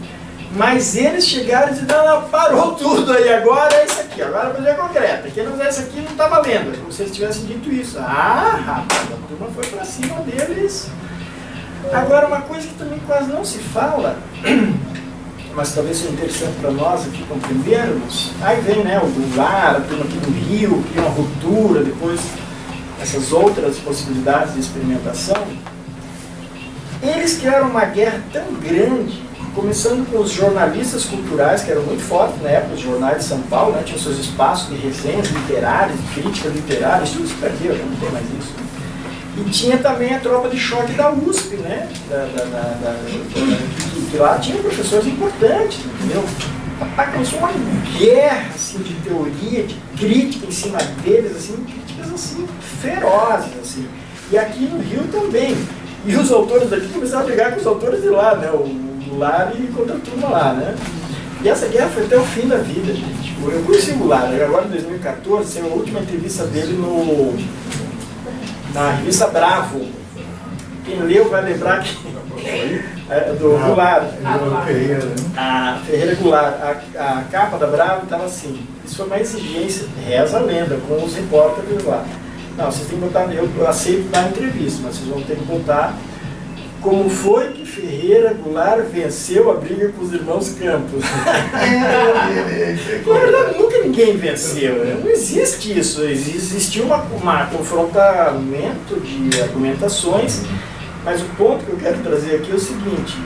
Mas eles chegaram e disseram, parou tudo aí, agora é isso aqui, agora a poesia concreta. Quem não fizer isso aqui não está valendo. É como se eles tivessem dito isso. Rapaz, a turma foi para cima deles. Agora, uma coisa que também quase não se fala, mas talvez seja interessante para nós aqui compreendermos, aí vem, né, o Goulart, a turma aqui do Rio, cria uma ruptura, depois essas outras possibilidades de experimentação. Eles criaram uma guerra tão grande, começando com os jornalistas culturais, que eram muito fortes na época, os jornais de São Paulo, né, tinham seus espaços de resenhas literárias, de crítica literária, isso tudo se perdeu, já não tem mais isso. E tinha também a tropa de choque da USP, né, que lá tinha professores importantes, entendeu? Começou uma guerra assim, de teoria, de crítica em cima deles, assim, críticas assim, ferozes. Assim. E aqui no Rio também. E os autores daqui começaram a brigar com os autores de lá, né? O Goulart e contra a turma lá, né? E essa guerra foi até o fim da vida, gente. Eu conheci o Goulart, agora em 2014, saiu a última entrevista dele na revista Bravo. Quem leu vai lembrar que do Goulart. A Ferreira Goulart. A capa da Bravo estava assim. Isso foi uma exigência, reza a lenda, com os repórteres lá. Não, vocês têm que botar, eu aceito dar entrevista, mas vocês vão ter que botar como foi que Ferreira Goulart venceu a briga com os irmãos Campos. Na verdade, nunca ninguém venceu, né? Não existe isso. Existiu um confrontamento de argumentações, mas o ponto que eu quero trazer aqui é o seguinte,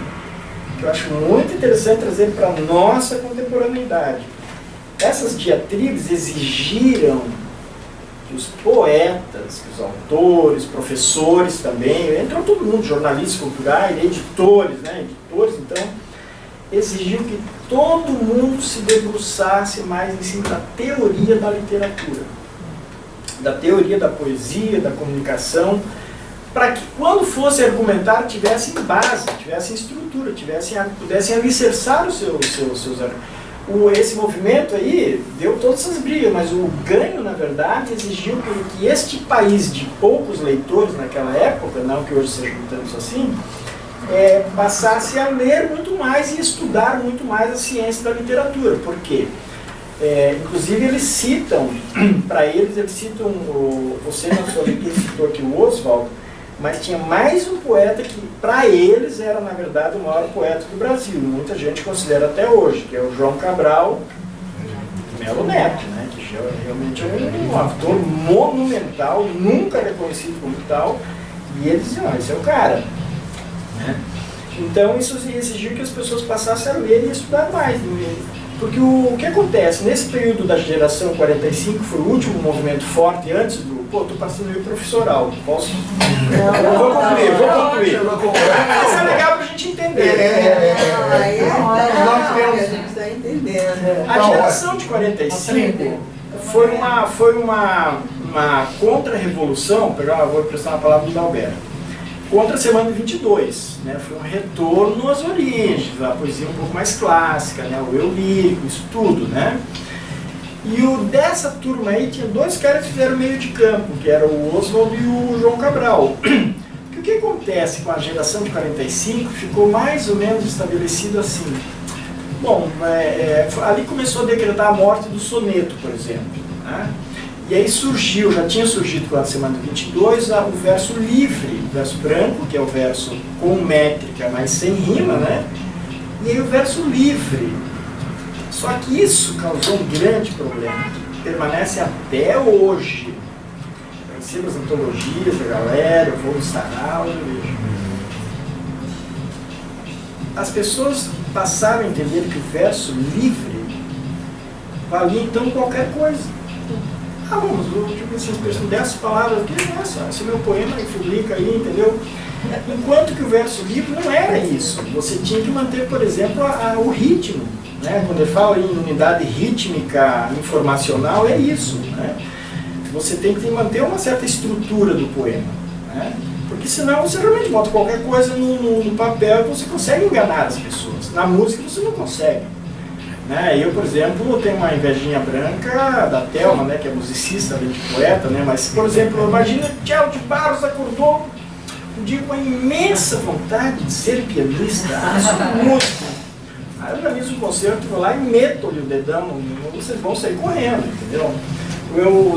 que eu acho muito interessante trazer para a nossa contemporaneidade. Essas diatribes exigiram que os poetas, que os autores, professores também, entrou todo mundo, jornalistas culturais, editores, né? Editores, então, exigiu que todo mundo se debruçasse mais em cima da teoria da literatura, da teoria da poesia, da comunicação, para que quando fosse argumentar tivessem base, tivessem estrutura, pudessem alicerçar os seus argumentos. Esse movimento aí deu todas essas brigas, mas o ganho, na verdade, exigiu que este país de poucos leitores naquela época, não que hoje seja tanto assim, passasse a ler muito mais e estudar muito mais a ciência da literatura. Por quê? Inclusive eles citam, você na sua leitura citou aqui o Oswald, mas tinha mais um poeta que, para eles, era, na verdade, o maior poeta do Brasil. Muita gente considera até hoje, que é o João Cabral Melo Neto, né? Que realmente é um autor monumental, nunca reconhecido como tal, e eles diziam, esse é o cara. Né? Então, isso exigiu que as pessoas passassem a ler e estudar mais. Porque o que acontece, nesse período da geração 45, foi o último movimento forte antes do... Pô, estou passando meio professoral, posso? Vou concluir. Mas é legal para a gente entender. A geração de 45 foi uma contra-revolução, vou emprestar uma palavra do Dalberto, contra a semana de 22, né? Foi um retorno às origens, a poesia um pouco mais clássica, né? O eu lírico, isso tudo, né? E dessa turma aí tinha dois caras que fizeram meio de campo, que era o Oswald e o João Cabral. O que acontece com a geração de 45 ficou mais ou menos estabelecido assim. Bom, ali começou a decretar a morte do soneto, por exemplo, né? E aí já tinha surgido com a semana 22 o verso livre, o verso branco, que é o verso com métrica, mas sem rima, né? E aí o verso livre. Só que isso causou um grande problema, que permanece até hoje. Eu recebo as antologias da galera, eu vou no sarau, eu vejo. As pessoas passaram a entender que o verso livre valia então qualquer coisa. Vamos, se as pessoas dessas palavras aqui, esse é meu poema, publica aí, entendeu? Enquanto que o verso livre não era isso. Você tinha que manter, por exemplo, o ritmo. Né? Quando eu falo em unidade rítmica informacional, é isso. Né? Você tem que manter uma certa estrutura do poema. Né? Porque senão você realmente bota qualquer coisa no papel e você consegue enganar as pessoas. Na música você não consegue. Né? Eu, por exemplo, tenho uma invejinha branca da Thelma, né, que é musicista, além de poeta, né? Mas, por exemplo, imagina Tchelo de Barros acordou um dia com uma imensa vontade de ser pianista, músico. Aí eu organizo um concerto, vou lá e meto-lhe o dedão, vocês vão sair correndo, entendeu?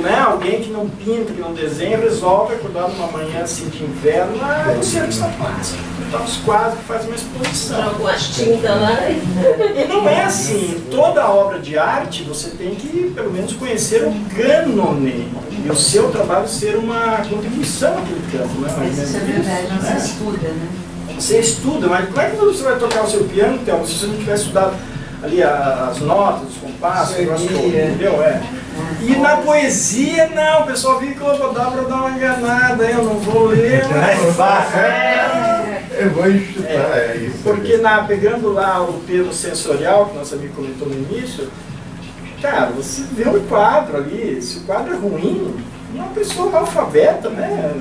né, alguém que não pinta, que não desenha, resolve acordar numa manhã assim de inverno, eu sei que está plástico, pintar os quadros, faz uma exposição. Joga umas tintas lá. E não é assim, toda obra de arte você tem que pelo menos conhecer o cânone e o seu trabalho ser uma contribuição àquele campo, né? Mas isso é verdade, não se estuda, né? Você estuda, mas como é que você vai tocar o seu piano, Thelma, se você não tiver estudado ali as notas, os compassos, o negócio todo, entendeu? E na poesia, não, o pessoal vive que eu vou dar para dar uma enganada, eu não vou ler. Eu vou estudar, é isso. Porque pegando lá o termo sensorial, que nosso amigo comentou no início, cara, você vê um quadro ali, se o quadro é ruim, uma pessoa analfabeta, né?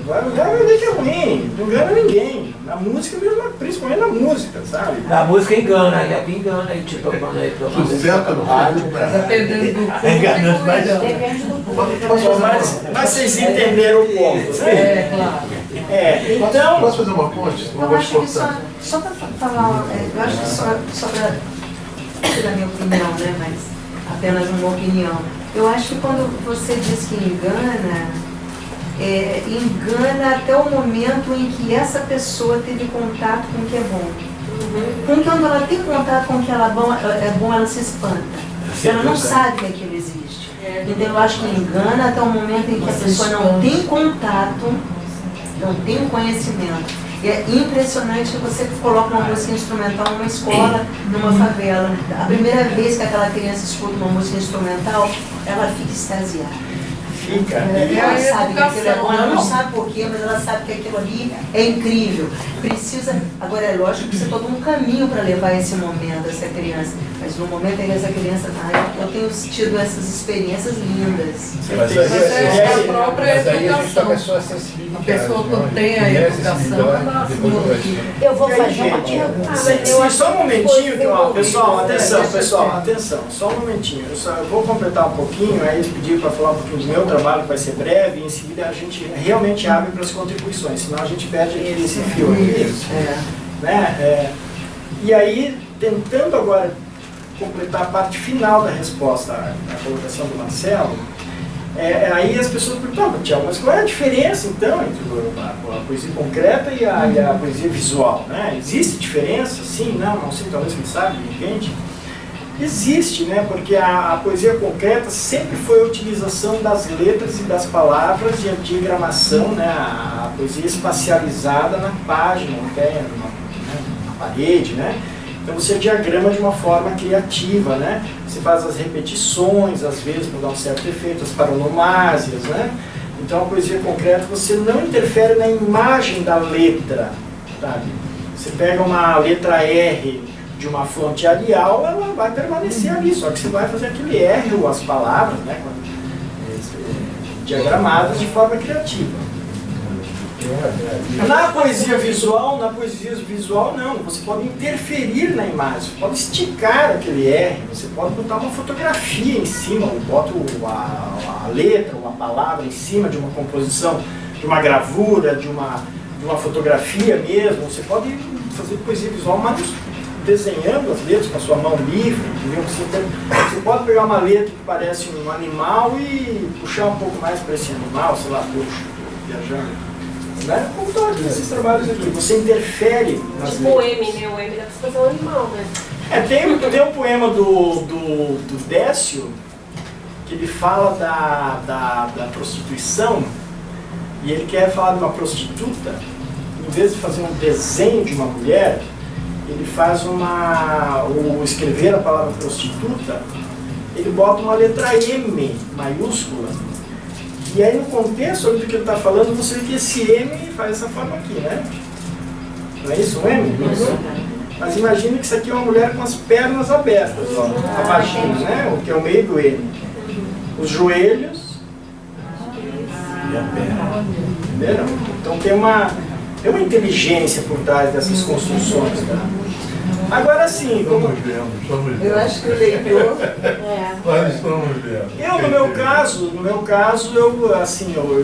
Vai ver que é ruim, não engana ninguém. Na música mesmo, principalmente na música, sabe? Na música engana, aí aqui engana, aí te tocando aí pra Sucesso no rádio. Dependendo do público, Enganando mais não. Depende do público. Mas vocês entenderam o ponto, né? É, claro. Então... Posso fazer uma ponte? Uma Eu voz acho que cortante. só para falar, eu acho que só para da minha opinião, né, mas apenas uma opinião. Eu acho que quando você diz que engana, engana até o momento em que essa pessoa teve contato com o que é bom. Quando ela tem contato com o que é bom, ela se espanta. Ela não sabe que aquilo existe. Então eu acho que engana até o momento em que a pessoa não tem contato, não tem o conhecimento. E é impressionante que você coloca uma música instrumental numa escola, numa favela. A primeira vez que aquela criança escuta uma música instrumental, ela fica extasiada. Ela sabe que aquilo é bom, ela não sabe porquê, mas ela sabe que aquilo ali é incrível. Agora é lógico que precisa todo um caminho para levar esse momento, essa criança. Mas no momento em que essa criança eu tenho tido essas experiências lindas. Mas é a própria educação. A pessoa sensibilizada. A pessoa que tem a educação, ela Eu vou fazer uma pergunta. Só um momentinho, pessoal, atenção, só um momentinho. Eu vou completar um pouquinho, aí eles pediram para falar um pouquinho do meu trabalho, que vai ser breve, e em seguida a gente realmente abre para as contribuições, senão a gente perde esse fio aqui. Né? E aí, tentando agora completar a parte final da resposta à colocação do Marcelo, aí as pessoas perguntam, Tiago, mas qual é a diferença então entre a poesia concreta e a poesia visual? Né? Existe diferença? Sim, não sei, talvez quem sabe, de repente. Existe, né? Porque a poesia concreta sempre foi a utilização das letras e das palavras e a diagramação, né? A poesia espacializada na página, na parede, né? Então você diagrama de uma forma criativa, né? Você faz as repetições, às vezes, para dar um certo efeito, as paronomásias, né? Então a poesia concreta você não interfere na imagem da letra, sabe? Você pega uma letra R de uma fonte Arial, ela vai permanecer ali, só que você vai fazer aquele R ou as palavras, né, diagramadas de forma criativa. Na poesia visual não, você pode interferir na imagem, você pode esticar aquele R, você pode botar uma fotografia em cima, ou bota a letra, uma palavra em cima de uma composição, de uma gravura, de uma fotografia mesmo, você pode fazer poesia visual, mas desenhando as letras com a sua mão livre, entendeu? Você pode pegar uma letra que parece um animal e puxar um pouco mais para esse animal, sei lá, viajando. Né? Como todos esses trabalhos aqui, você interfere nas letras. O M, né? O M deve fazer um animal, né? Tem um poema do Décio, que ele fala da prostituição, e ele quer falar de uma prostituta, em vez de fazer um desenho de uma mulher, ele faz ou escrever a palavra prostituta, ele bota uma letra M maiúscula, e aí no contexto do que ele está falando, você vê que esse M faz essa forma aqui, né? Não é isso, um M? Mas imagine que isso aqui é uma mulher com as pernas abertas, ó, a vagina, né? O que é o meio do M. Os joelhos e a perna. Entenderam? Então tem uma inteligência por trás dessas construções, tá? Agora sim, como... Estamos vendo. Eu acho que o leitor. Nós estamos vendo. Eu, no meu caso, eu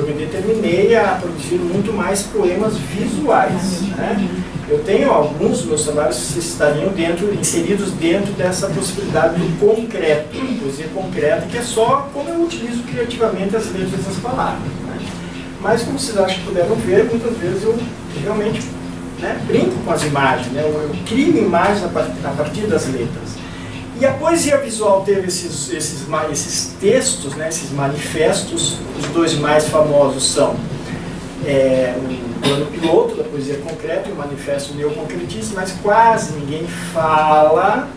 me determinei a produzir muito mais poemas visuais, né? Eu tenho alguns dos meus trabalhos que estariam inseridos dentro dessa possibilidade do concreto, poesia concreta, que é só como eu utilizo criativamente as letras das palavras, né? Mas, como vocês acham que puderam ver, muitas vezes eu realmente, né, brinco com as imagens, né? Eu crio imagens a partir das letras. E a poesia visual teve esses textos, né, esses manifestos. Os dois mais famosos são o plano piloto da poesia concreta e o manifesto neoconcretista, mas quase ninguém fala.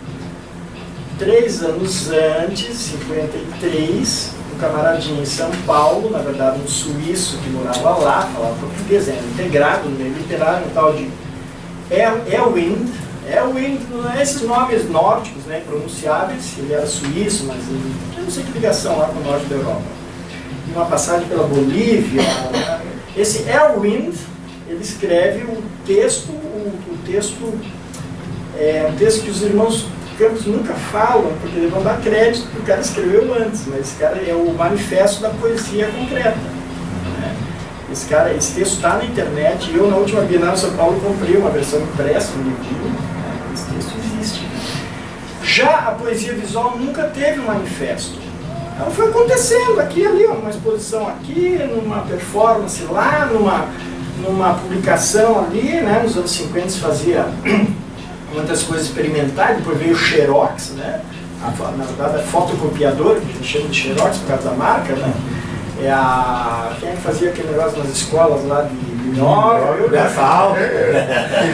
3 anos antes, 53, um camaradinho em São Paulo, na verdade um suíço que morava lá, falava português, era integrado no meio literário, um tal de Elwind, não é esses nomes nórdicos, né, pronunciáveis. Ele era suíço, mas eu não sei que ligação lá com o norte da Europa. E uma passagem pela Bolívia. Esse Elwind, ele escreve um texto que os irmãos Campos nunca falam, porque eles vão dar crédito que o cara escreveu antes, mas esse cara é o manifesto da poesia concreta, né? Esse texto está na internet, e eu na última Bienal de São Paulo comprei uma versão impressa, um livrinho, né? Esse texto existe. Já a poesia visual nunca teve um manifesto. Ela foi acontecendo aqui e ali, uma exposição aqui, numa performance lá, numa publicação ali, né? Nos anos 50 se fazia muitas coisas experimentais, depois veio o Xerox, né? Na verdade, a fotocopiadora, que a gente chama de Xerox por causa da marca, né? Quem é que fazia aquele negócio nas escolas lá de Nova?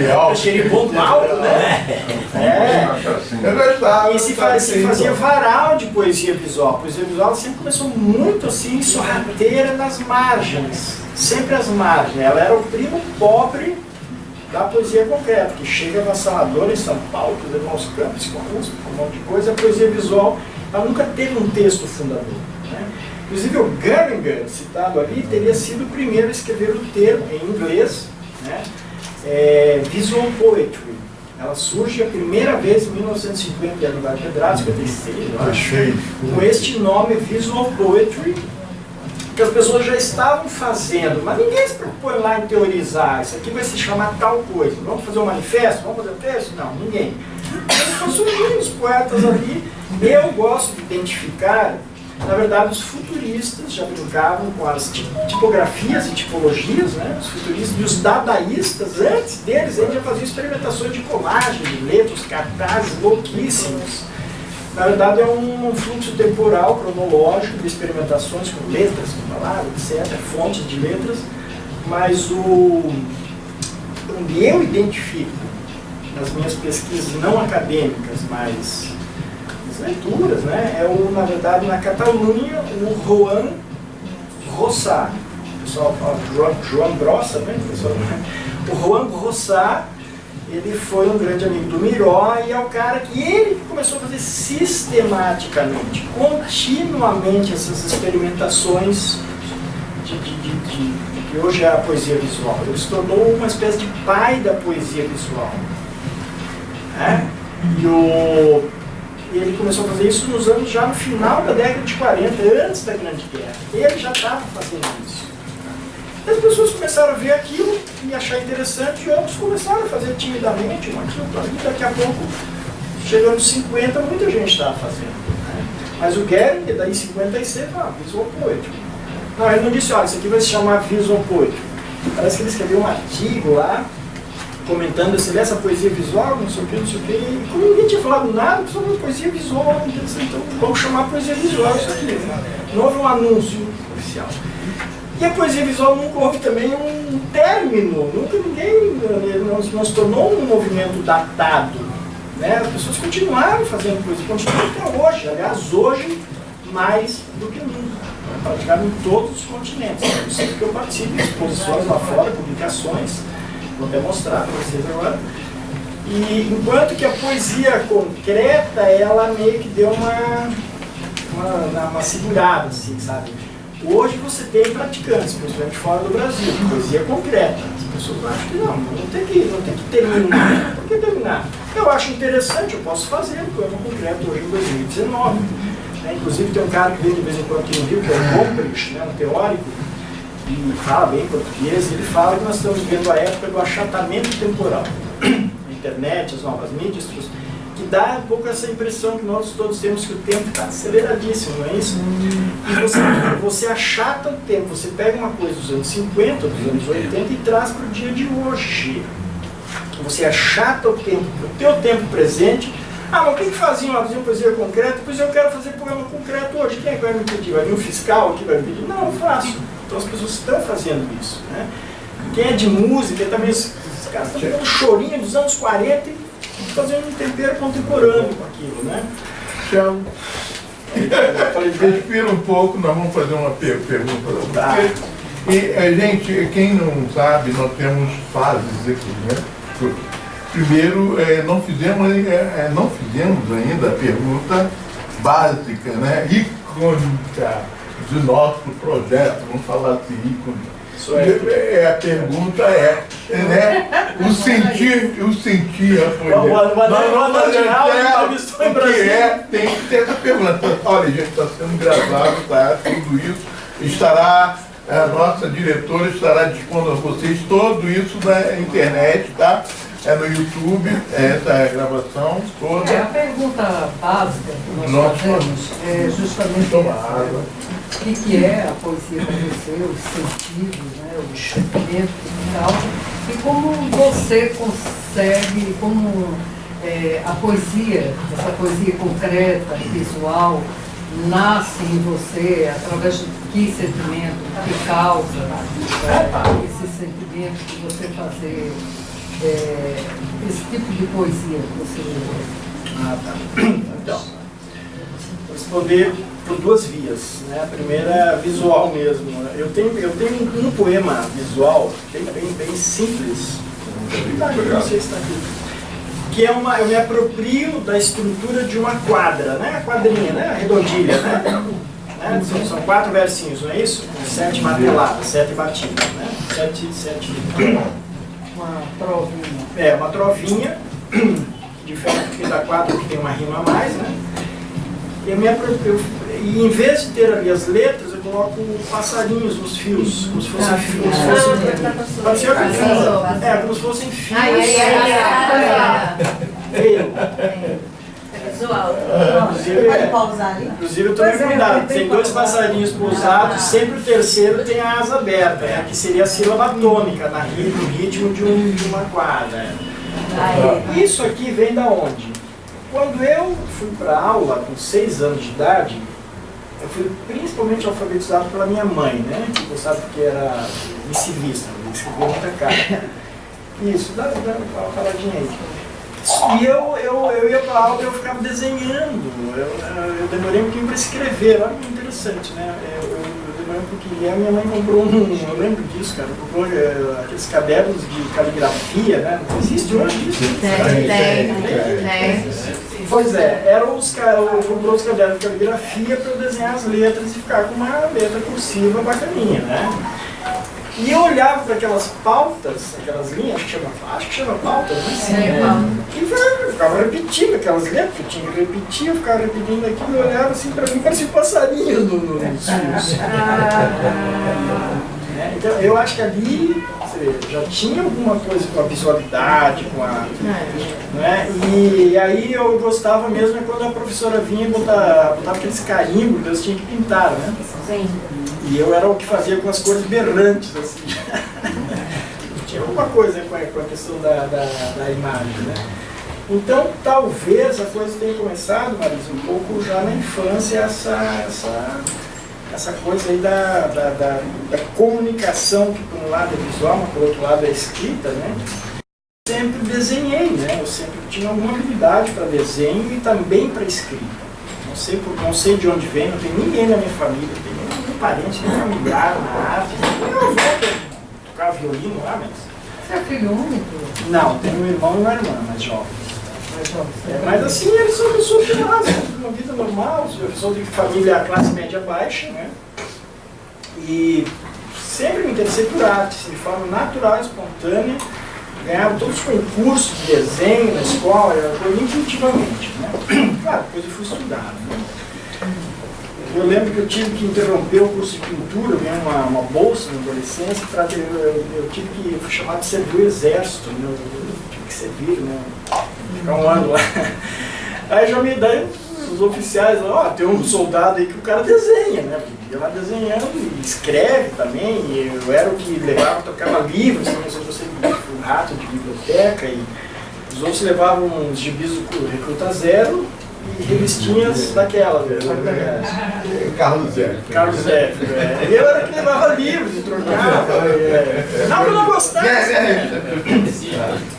Eu xeribondo alto, né? Eu gostava. E se fazia varal de poesia visual. A poesia visual sempre começou muito assim, sorrateira nas margens. Sempre às margens. Ela era o primo pobre da poesia concreta, que chega avassaladora em São Paulo, com os irmãos Campos, com um monte de coisa. A poesia visual, ela nunca teve um texto fundador, né? Inclusive o Gunningham, citado ali, teria sido o primeiro a escrever o termo em inglês, né? Visual Poetry. Ela surge a primeira vez em 1950, em Eduardo Pedrado, 56, eu acho, com este nome, Visual Poetry, que as pessoas já estavam fazendo, mas ninguém se propõe lá em teorizar, isso aqui vai se chamar tal coisa, vamos fazer um manifesto, vamos fazer um texto? Não, ninguém. Estão surgindo os poetas ali. Eu gosto de identificar, na verdade, os futuristas já brincavam com as tipografias e tipologias, né? Os futuristas e os dadaístas, antes deles, eles já faziam experimentações de colagem, de letras, cartazes louquíssimos. Na verdade, é um fluxo temporal, cronológico, de experimentações com letras, com palavras, etc., fontes de letras, mas onde eu identifico, nas minhas pesquisas não acadêmicas, mas as leituras, né, na verdade, na Catalunha, o Joan Rosà. O pessoal fala Joan Brossa, né, professor? O Joan Rosà, ele foi um grande amigo do Miró e é o cara que ele começou a fazer sistematicamente, continuamente, essas experimentações que hoje é a poesia visual. Ele se tornou uma espécie de pai da poesia visual. Né? E ele começou a fazer isso já no final da década de 40, antes da Grande Guerra. Ele já estava fazendo isso. As pessoas começaram a ver aquilo e achar interessante, e outros começaram a fazer timidamente, e daqui a pouco, chegando aos 50, muita gente estava fazendo. Né? Mas o Gehring, daí 56, Visual Poetry. Não, ele não disse, olha, isso aqui vai se chamar Visual Poetry. Parece que ele escreveu um artigo lá, comentando essa poesia visual, não sei o que, e como ninguém tinha falado nada, só uma poesia visual, então vamos chamar poesia visual isso aqui. Né? Não houve um anúncio oficial. E a poesia visual nunca houve também um término, nunca não se tornou um movimento datado. Né? As pessoas continuaram fazendo poesia, continuam até hoje, aliás, hoje mais do que nunca, praticamente em todos os continentes. Eu sei que eu participo de exposições lá fora, publicações, vou até mostrar para vocês agora. E enquanto que a poesia concreta, ela meio que deu uma segurada, assim, sabe? Hoje você tem praticantes, principalmente fora do Brasil, de poesia concreta. As isso? Eu acho que não tem que terminar. Por que terminar? Eu acho interessante, eu posso fazer o poema concreto hoje em 2019. Inclusive tem um cara que vem de vez em quando aqui no Rio, que é o Gombrich, um teórico, e fala bem português, e ele fala que nós estamos vivendo a época do achatamento temporal. A internet, as novas mídias, que dá um pouco essa impressão que nós todos temos que o tempo está aceleradíssimo, não é isso? E você achata o tempo, você pega uma coisa dos anos 50, dos anos 80 e traz para o dia de hoje. Você achata o tempo, o teu tempo presente. Ah, mas o que faziam lá? Faziam poesia concreta? Pois eu quero fazer poema concreto hoje. Quem é que vai me impedir? Vai vir um fiscal que vai me impedir? Não, eu faço. Então as pessoas estão fazendo isso, né? Quem é de música, também os caras estão pegando chorinho dos anos 40 e fazendo um tempero contemporâneo com aquilo, né? Tchau. Respira um pouco, nós vamos fazer uma pergunta para você. E, gente, quem não sabe, nós temos fases aqui, né? Primeiro, não fizemos ainda a pergunta básica, né? Icônica do nosso projeto, vamos falar assim, icônica. A pergunta né? O sentir a poesia. Tem que ter essa pergunta. Olha, gente, está sendo gravado, tá? Tudo isso estará, a nossa diretora estará dispondo a vocês tudo isso na internet, tá? No YouTube, essa gravação toda. A pergunta básica que nós fazemos é justamente o que é a poesia para você, os sentidos, né, os sentimentos e tal, e como você consegue, como a poesia, essa poesia concreta, visual, nasce em você através de que sentimento, que causa esse sentimento de você fazer esse tipo de poesia que você... Tá. Então, vou responder por duas vias, né? A primeira é visual mesmo. Eu tenho um poema visual bem simples, não sei se está aqui, que eu me aproprio da estrutura de uma quadra, né? A quadrinha, né? A redondilha, né? São 4 versinhos, não é isso? 7 marteladas, 7 batidas, né? 7. Uma trovinha. Uma trovinha, diferente da quadra que tem uma rima a mais, né? E em vez de ter ali as letras, eu coloco passarinhos nos fios, como se fossem fios. Pode ser como se fossem fios. Visual. Inclusive eu tomei cuidado, tem 2 passarinhos pousados, sempre o terceiro tem a asa aberta, né, que seria a sílaba tônica no ritmo de uma quadra. Isso aqui vem da onde? Quando eu fui para aula com 6 anos de idade, eu fui principalmente alfabetizado pela minha mãe, né, que gostava porque era missivista, escrevia muita carta. Isso, dá uma paradinha aí. E eu ia para a aula e eu ficava desenhando, eu demorei um pouquinho para escrever, olha que interessante, né? Eu demorei um pouquinho, e a minha mãe comprou eu lembro disso, cara, comprou aqueles cadernos de caligrafia, né? Não existe hoje isso? Tem. Pois comprou os cadernos de caligrafia para eu desenhar as letras e ficar com uma letra cursiva bacaninha, né? E eu olhava para aquelas pautas, aquelas linhas, acho que chama pauta, né? E eu ficava repetindo aquelas letras, que eu tinha que repetir, eu ficava repetindo aquilo, eu olhava assim, para mim parecia um passarinho nos fios. Então eu acho que ali já tinha alguma coisa com a visualidade, com a... Né? E aí eu gostava mesmo quando a professora vinha e botava aqueles carimbos que eles tinham que pintar, né? Sim. E eu era o que fazia com as cores berrantes, assim. Tinha alguma coisa com a questão da imagem, né? Então, talvez a coisa tenha começado, Marisa, um pouco já na infância, essa coisa aí da comunicação, que por um lado é visual, mas por outro lado é escrita, né? Eu sempre desenhei, né? Eu sempre tinha alguma habilidade para desenho e também para escrita. Não sei de onde vem, não tem ninguém na minha família, não tem nenhum parente, nem familiar na arte. Meu avô tocava violino lá, mas... Você é filho único? Não, tem um irmão e uma irmã mais jovens. Mas assim, eles são pessoas que nascem uma vida normal, eu sou de família classe média baixa, né? E sempre me interessei por arte, assim, de forma natural e espontânea. Ganhava todos os concursos de desenho na escola, eu intuitivamente, né? Claro, depois eu fui estudar, né? Eu lembro que eu tive que interromper o curso de pintura, eu ganhei uma bolsa na adolescência, eu tive que, fui chamado de servir o exército, né? Eu tive que servir, né? Ficar um ano lá. Aí já me daí os oficiais, tem um soldado aí que o cara desenha, né? Porque ia lá desenhando e escreve também, e eu era o que levava, tocava livros, também, eu gostei do rato de biblioteca, e os outros levavam uns gibis do Recruta Zero e revistinhas daquela, Carlos Zé. Carlos Zé. Eu era que levava livros e trocava. Não, eu não gostava.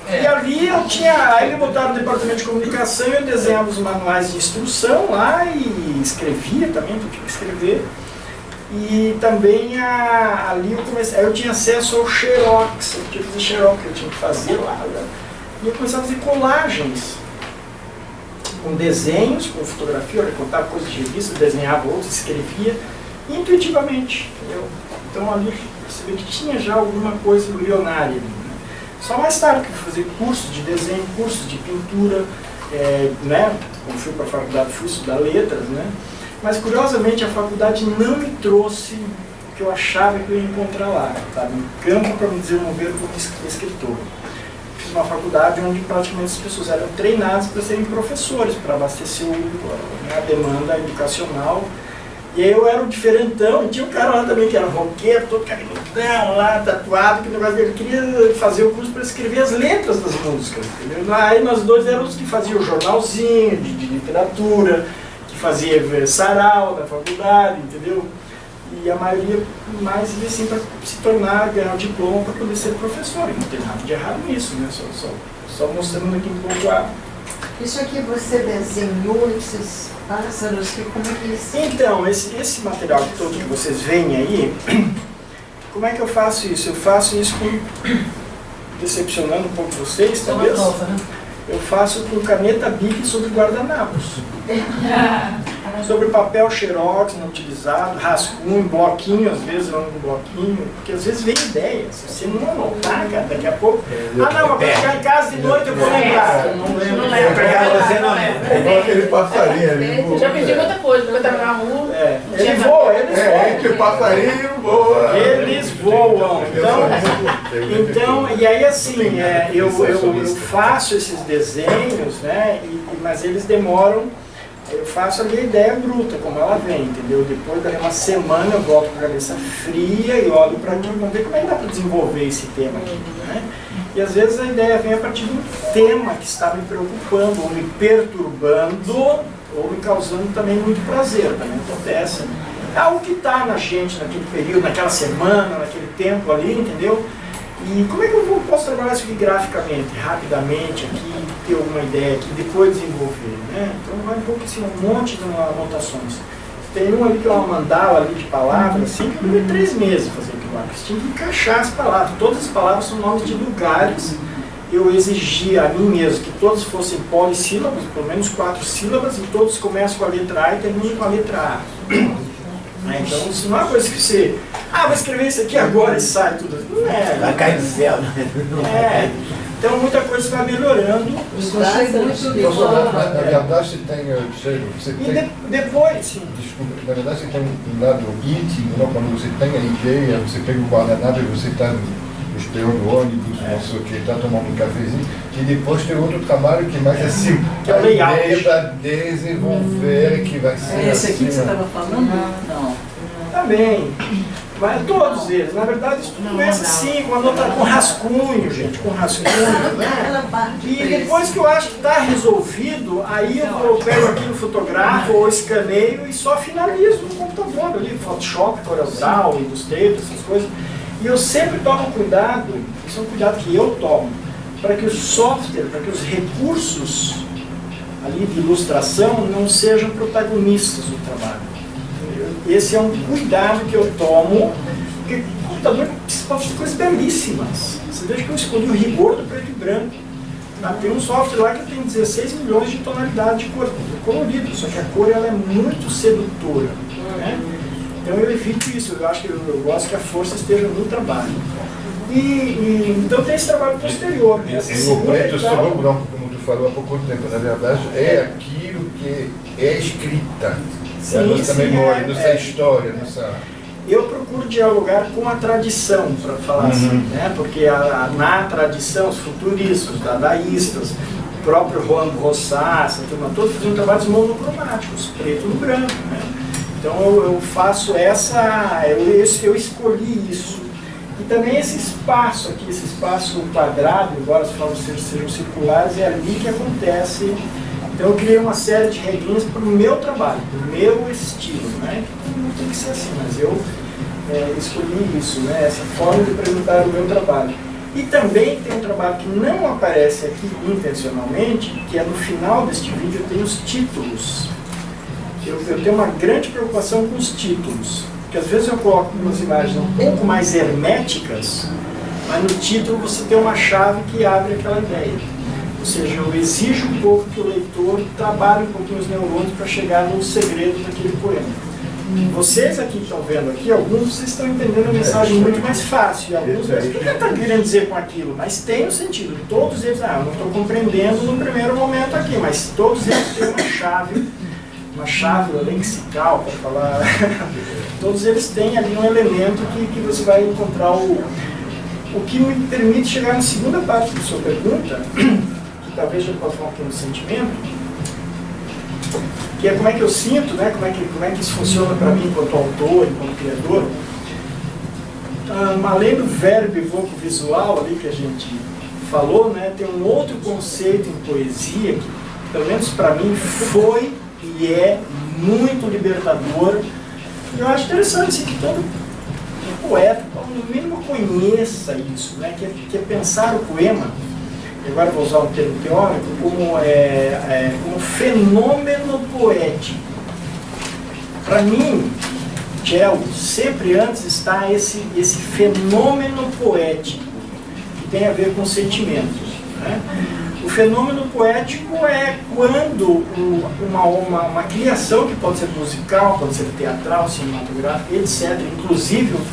E ali eu tinha. Aí me botaram no departamento de comunicação e eu desenhava os manuais de instrução lá e escrevia também, eu tinha que escrever. E também ali eu comecei. Aí eu tinha acesso ao Xerox, eu tinha que fazer Xerox, eu tinha que fazer lá. E eu comecei a fazer colagens com desenhos, com fotografia, eu contava coisas de revista, desenhava outros, escrevia intuitivamente, entendeu? Então ali eu percebi que tinha já alguma coisa embrionária ali, né? Só mais tarde que eu fui fazer cursos de desenho, cursos de pintura, né? Quando fui para a faculdade, fui estudar letras, né? Mas curiosamente a faculdade não me trouxe o que eu achava que eu ia encontrar lá, estava em campo para me desenvolver como escritor. Uma faculdade onde praticamente as pessoas eram treinadas para serem professores, para abastecer a demanda educacional. E aí eu era o diferentão, e tinha um cara lá também que era roqueiro, todo cabelinho lá, tatuado, que negócio dele queria fazer o curso para escrever as letras das músicas, entendeu? Aí nós dois éramos os que faziam o jornalzinho de literatura, que fazia sarau na faculdade, entendeu? E a maioria mais ia assim para se tornar, ganhar o diploma para poder ser professor. E não tem nada de errado nisso, né? Só mostrando aqui um pouco Isso aqui você desenhou esses pássaros, como é que isso? Então, esse material todo que vocês veem aí, como é que eu faço isso? Eu faço isso decepcionando um pouco vocês, talvez. Eu faço com caneta Bic sobre guardanapos. Sobre papel xerox não utilizado, rascunho, bloquinho, às vezes eu ando com bloquinho, porque às vezes vem ideia, se você não anotar, cara, daqui a pouco, não, mas quando chegar em casa de noite eu vou lembrar. Eu não lembro. Você não lembra. É igual aquele passarinho ali. Eu já pedi muita coisa, porque eu tava na rua. Ele voa, eles voam. Entre passarinho voa. Eles voam. Então, e aí assim, eu faço esses desenhos, né, mas eles demoram. Eu faço ali a ideia bruta, como ela vem, entendeu? Depois de uma semana eu volto com a cabeça fria e olho para aqui, vamos ver como é que dá para desenvolver esse tema aqui, né? E às vezes a ideia vem a partir de um tema que está me preocupando, ou me perturbando, ou me causando também muito prazer, também acontece. Algo que está na gente naquele período, naquela semana, naquele tempo ali, entendeu? E como é que eu posso trabalhar isso aqui graficamente, rapidamente, aqui, ter alguma ideia aqui, depois desenvolver, né? Então vai um pouco assim, um monte de anotações. Tem um ali que é uma mandala ali de palavras, assim, que eu levei 3 meses fazer aquilo lá. Você tinha que encaixar as palavras. Todas as palavras são nomes de lugares. Eu exigia a mim mesmo que todos fossem polissílabos, pelo menos 4 sílabas, e todos começam com a letra A e terminam com a letra A. Então, isso não é uma coisa que você... vou escrever isso aqui agora e sai tudo. Não é. Vai cair do céu, né? Então, muita coisa vai melhorando. Na verdade, você tem... Depois, sim. Desculpa, na verdade, você tem um lado íntimo, não? Quando você tem a ideia, você pega o guardanapo e você está esperando o ônibus, não sei o que, está tomando um cafezinho, e depois tem outro trabalho que mais assim, que é o layout. A ideia para desenvolver, que vai ser esse aqui assim, que você estava falando? Não. Também. Mas todos eles, na verdade, isso tudo começa assim, com rascunho, gente, com rascunho, né? E depois que eu acho que está resolvido, aí eu pego aquilo, fotografo ou escaneio e só finalizo no computador ali, Photoshop, CorelDRAW, Illustrator, essas coisas. E eu sempre tomo cuidado, isso é um cuidado que eu tomo, para que o software, para que os recursos ali de ilustração não sejam protagonistas do trabalho. Esse é um cuidado que eu tomo, porque o computador pode ter coisas belíssimas. Você veja que eu escolhi o rigor do preto e branco. Tem um software lá que tem 16 milhões de tonalidades de cor colorido, só que a cor ela é muito sedutora, né? Então eu evito isso, eu acho que eu gosto que a força esteja no trabalho. Então tem esse trabalho posterior. Né? O preto sobre o branco, como tu falou há pouco tempo, na verdade, é aquilo que é escrita. É a nossa memória, nossa história, nossa... Eu procuro dialogar com a tradição, para falar assim, né? Porque na tradição, os futuristas, os dadaístas, o próprio Juan Rosas, todos faziam trabalhos monocromáticos, preto no branco. Né? Então eu faço eu escolhi isso. E também esse espaço aqui, esse espaço quadrado, embora as formas sejam circulares, é ali que acontece. Então eu criei uma série de regrinhas para o meu trabalho, para o meu estilo, né? Não tem que ser assim, mas eu escolhi isso, né? Essa forma de apresentar o meu trabalho. E também tem um trabalho que não aparece aqui intencionalmente, que é no final deste vídeo, eu tenho os títulos. Eu tenho uma grande preocupação com os títulos, porque às vezes eu coloco umas imagens um pouco mais herméticas, mas no título você tem uma chave que abre aquela ideia. Ou seja, eu exijo um pouco que o leitor trabalhe um pouquinho os neurônios para chegar no segredo daquele poema. Vocês aqui que estão vendo aqui, alguns vocês estão entendendo a mensagem muito mais fácil, e alguns o que está querendo dizer com aquilo, mas tem um sentido. Todos eles, eu não estou compreendendo no primeiro momento aqui, mas todos eles têm uma chave lexical para falar. Todos eles têm ali um elemento que você vai encontrar o que me permite chegar na segunda parte da sua pergunta, que talvez eu possa falar um pouquinho do sentimento, que é como é que eu sinto, né? Como é que isso funciona para mim enquanto autor, enquanto criador. Além do verbo evoco visual ali que a gente falou, né? Tem um outro conceito em poesia que, pelo menos para mim, foi e é muito libertador. E eu acho interessante assim, que todo poeta, no mínimo, conheça isso, né? Que é pensar o poema, e agora vou usar um termo teórico, como fenômeno poético. Para mim, sempre antes está esse fenômeno poético, que tem a ver com sentimentos. Né? O fenômeno poético é quando uma criação, que pode ser musical, pode ser teatral, cinematográfica, etc., inclusive um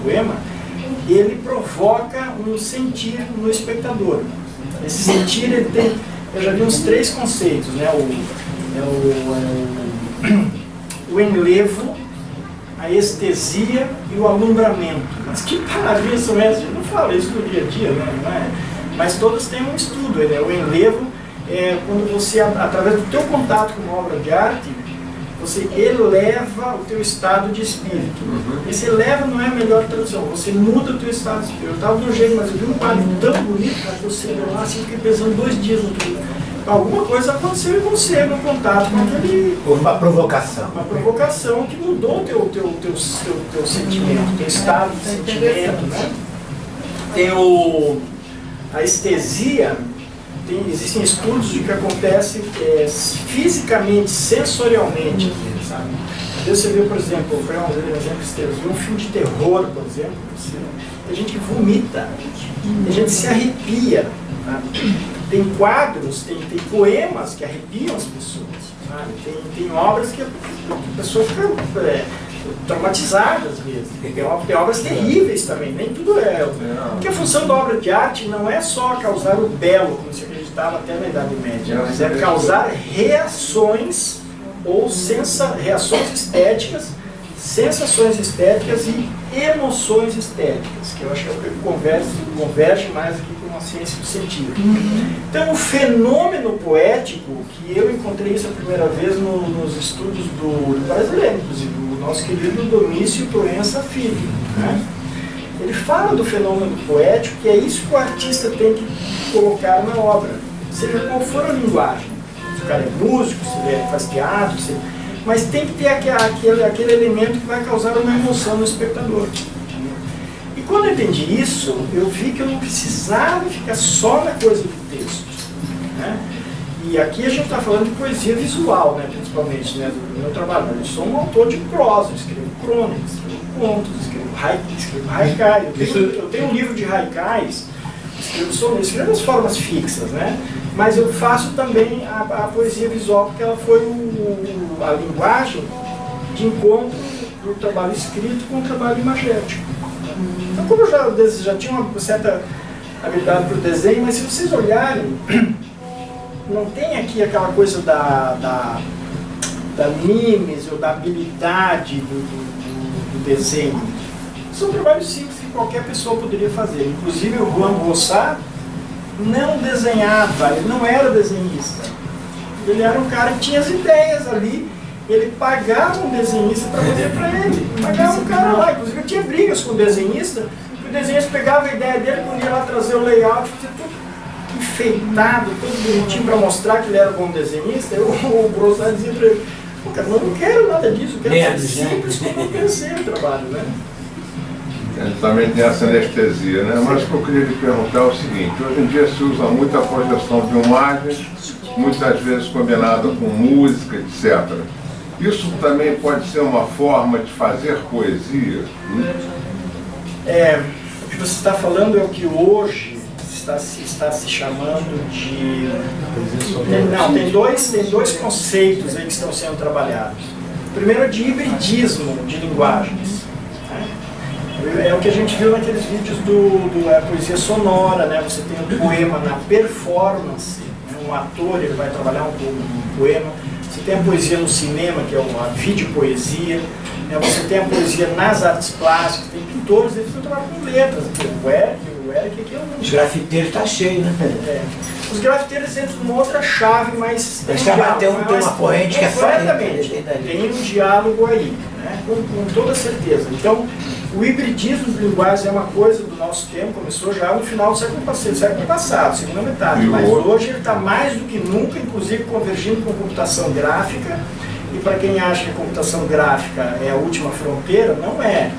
poema, ele provoca um sentir no espectador. Esse sentir, ele tem, eu já vi uns 3 conceitos, né? O enlevo, a estesia e o alumbramento. Mas que palavras são essas? Eu não falo isso no dia a dia, né? Não é? Mas todas têm um estudo. Né? O enlevo é quando você, através do teu contato com uma obra de arte, você eleva o teu estado de espírito. Esse eleva não é a melhor tradução, você muda o teu estado de espírito. Eu estava de um jeito, mas eu vi um quadro tão bonito, que você deu lá, assim, fiquei pensando 2 dias no tudo. Alguma coisa aconteceu em você no contato com aquele... Uma provocação. Uma provocação que mudou o teu sentimento, teu estado de sentimento. Né? Tem a estesia. Existem estudos de que acontece fisicamente, sensorialmente, sabe? Você vê, por exemplo, vou pegar um exemplo, um filme de terror, por exemplo, a gente vomita, a gente se arrepia, sabe? Tem quadros, tem poemas que arrepiam as pessoas, sabe? Tem obras que a pessoa fica traumatizadas mesmo. Tem obras terríveis também, nem tudo é. Porque a função da obra de arte não é só causar o belo, como se acreditava até na Idade Média, mas é causar reações ou reações estéticas, sensações estéticas e emoções estéticas, que eu acho que é o que converge mais aqui com uma ciência do sentido. Então, o fenômeno poético, que eu encontrei isso a primeira vez nos estudos do brasileiro, inclusive, o nosso querido Domício Proença Filho, né? Ele fala do fenômeno poético, que é isso que o artista tem que colocar na obra, seja qual for a linguagem. Se o cara é músico, se ele faz teatro, mas tem que ter aquele elemento que vai causar uma emoção no espectador. E quando eu entendi isso, eu vi que eu não precisava ficar só na coisa do texto. Né? E aqui a gente está falando de poesia visual, né, principalmente, né, do meu trabalho. Eu sou um autor de prosa, eu escrevo crônicas, escrevo contos, escrevo haikai. Eu tenho um livro de haikais, escrevo as formas fixas, né? Mas eu faço também a poesia visual, porque ela foi a linguagem de encontro do trabalho escrito com o trabalho imagético. Então, como eu já tinha uma certa habilidade para o desenho, mas se vocês olharem, não tem aqui aquela coisa da mimes ou da habilidade do desenho. São trabalhos simples que qualquer pessoa poderia fazer. Inclusive o Juan Rossat não desenhava, ele não era desenhista. Ele era um cara que tinha as ideias ali, ele pagava um desenhista para fazer para ele. Pagava um cara lá, inclusive eu tinha brigas com o desenhista, porque o desenhista pegava a ideia dele, podia lá trazer o layout, fazia tudo enfeitado, tudo bonitinho para mostrar que ele era um bom desenhista. O Rossat dizia para ele, pô, cara, eu não quero nada disso, eu quero ser simples como eu pensei o trabalho, né? Também tem essa anestesia, né? Mas o que eu queria lhe perguntar é o seguinte, hoje em dia se usa muito a projeção de imagens, muitas vezes combinada com música, etc. Isso também pode ser uma forma de fazer poesia? O que você está falando é o que hoje está se chamando de... Tem dois conceitos aí que estão sendo trabalhados. O primeiro é de hibridismo de linguagens. É o que a gente viu naqueles vídeos da poesia sonora, né? Você tem o poema na performance, né? Um ator ele vai trabalhar um poema. Você tem a poesia no cinema, que é uma videopoesia, né? Você tem a poesia nas artes plásticas, tem pintores, eles vão trabalhar com letras. O Eric aqui é um... Os grafiteiros estão cheios, né, Pedro? Os grafiteiros entram numa outra chave, mas... Eles tem uma corrente que é só... Exatamente, tem um diálogo aí, né? Com toda certeza. Então, o hibridismo de linguagens é uma coisa do nosso tempo, começou já no final do século passado, segunda metade, mas hoje ele está mais do que nunca, inclusive convergindo com a computação gráfica, e para quem acha que a computação gráfica é a última fronteira, não é.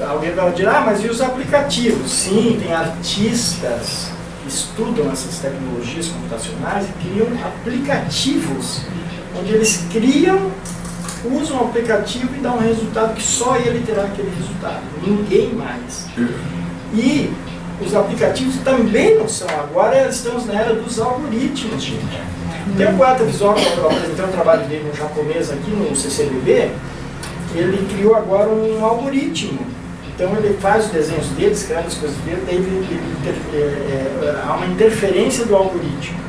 Alguém vai dizer, mas e os aplicativos? Sim, tem artistas que estudam essas tecnologias computacionais e criam aplicativos, onde eles usam o aplicativo e dão um resultado que só ele terá aquele resultado, ninguém mais. E os aplicativos também não são, agora estamos na era dos algoritmos. Tem o Guata Visual, que eu apresentei um trabalho dele, um japonês aqui no CCBB, ele criou agora um algoritmo. Então ele faz os desenhos dele, escreve as coisas dele, daí há uma interferência do algoritmo.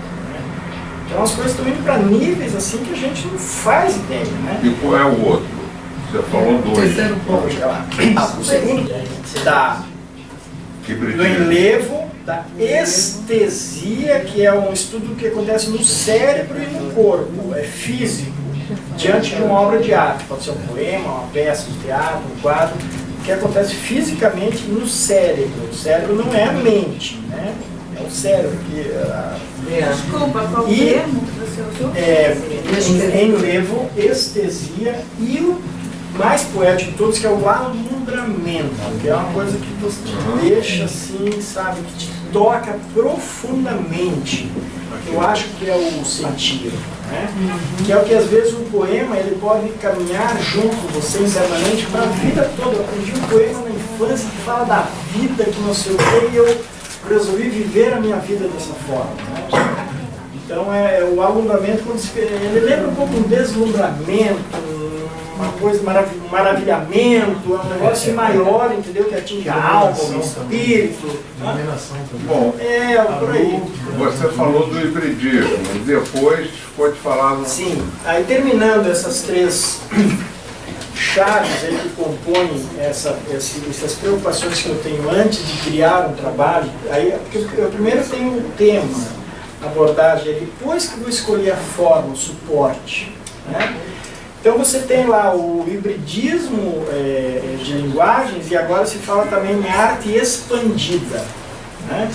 Então as coisas estão indo para níveis assim que a gente não faz ideia, né? E qual é o outro? Você falou dois. Terceiro ponto. O segundo do enlevo, da estesia, que é um estudo que acontece no cérebro e no corpo, é físico, diante de uma obra de arte. Pode ser um poema, uma peça de teatro, um quadro, que acontece fisicamente no cérebro. O cérebro não é a mente, né? É o cérebro que... Desculpa, qual termo que você usou? Enlevo, estesia e o mais poético de todos, que é o alumbramento, que é uma coisa que você te deixa assim, sabe, que te toca profundamente. Eu acho que é o sentido, né? Que é o que às vezes um poema ele pode caminhar junto com você internamente para a vida toda. Eu aprendi um poema na infância que fala da vida, que não sei o que, e eu resolvi viver a minha vida dessa forma, né? Então o alumbramento, ele lembra um pouco um deslumbramento, uma coisa, um maravilhamento, é um negócio maior, entendeu? Que atinge a alma, o espírito. Iluminação também. Bom, por aí. Você falou do hibridismo, depois pode falar... Sim, aí terminando essas três chaves aí que compõem essas preocupações que eu tenho antes de criar um trabalho, aí, porque eu primeiro tenho um tema, abordagem, depois que eu vou escolher a forma, o suporte, né? Então você tem lá o hibridismo de linguagens e agora se fala também em arte expandida, né?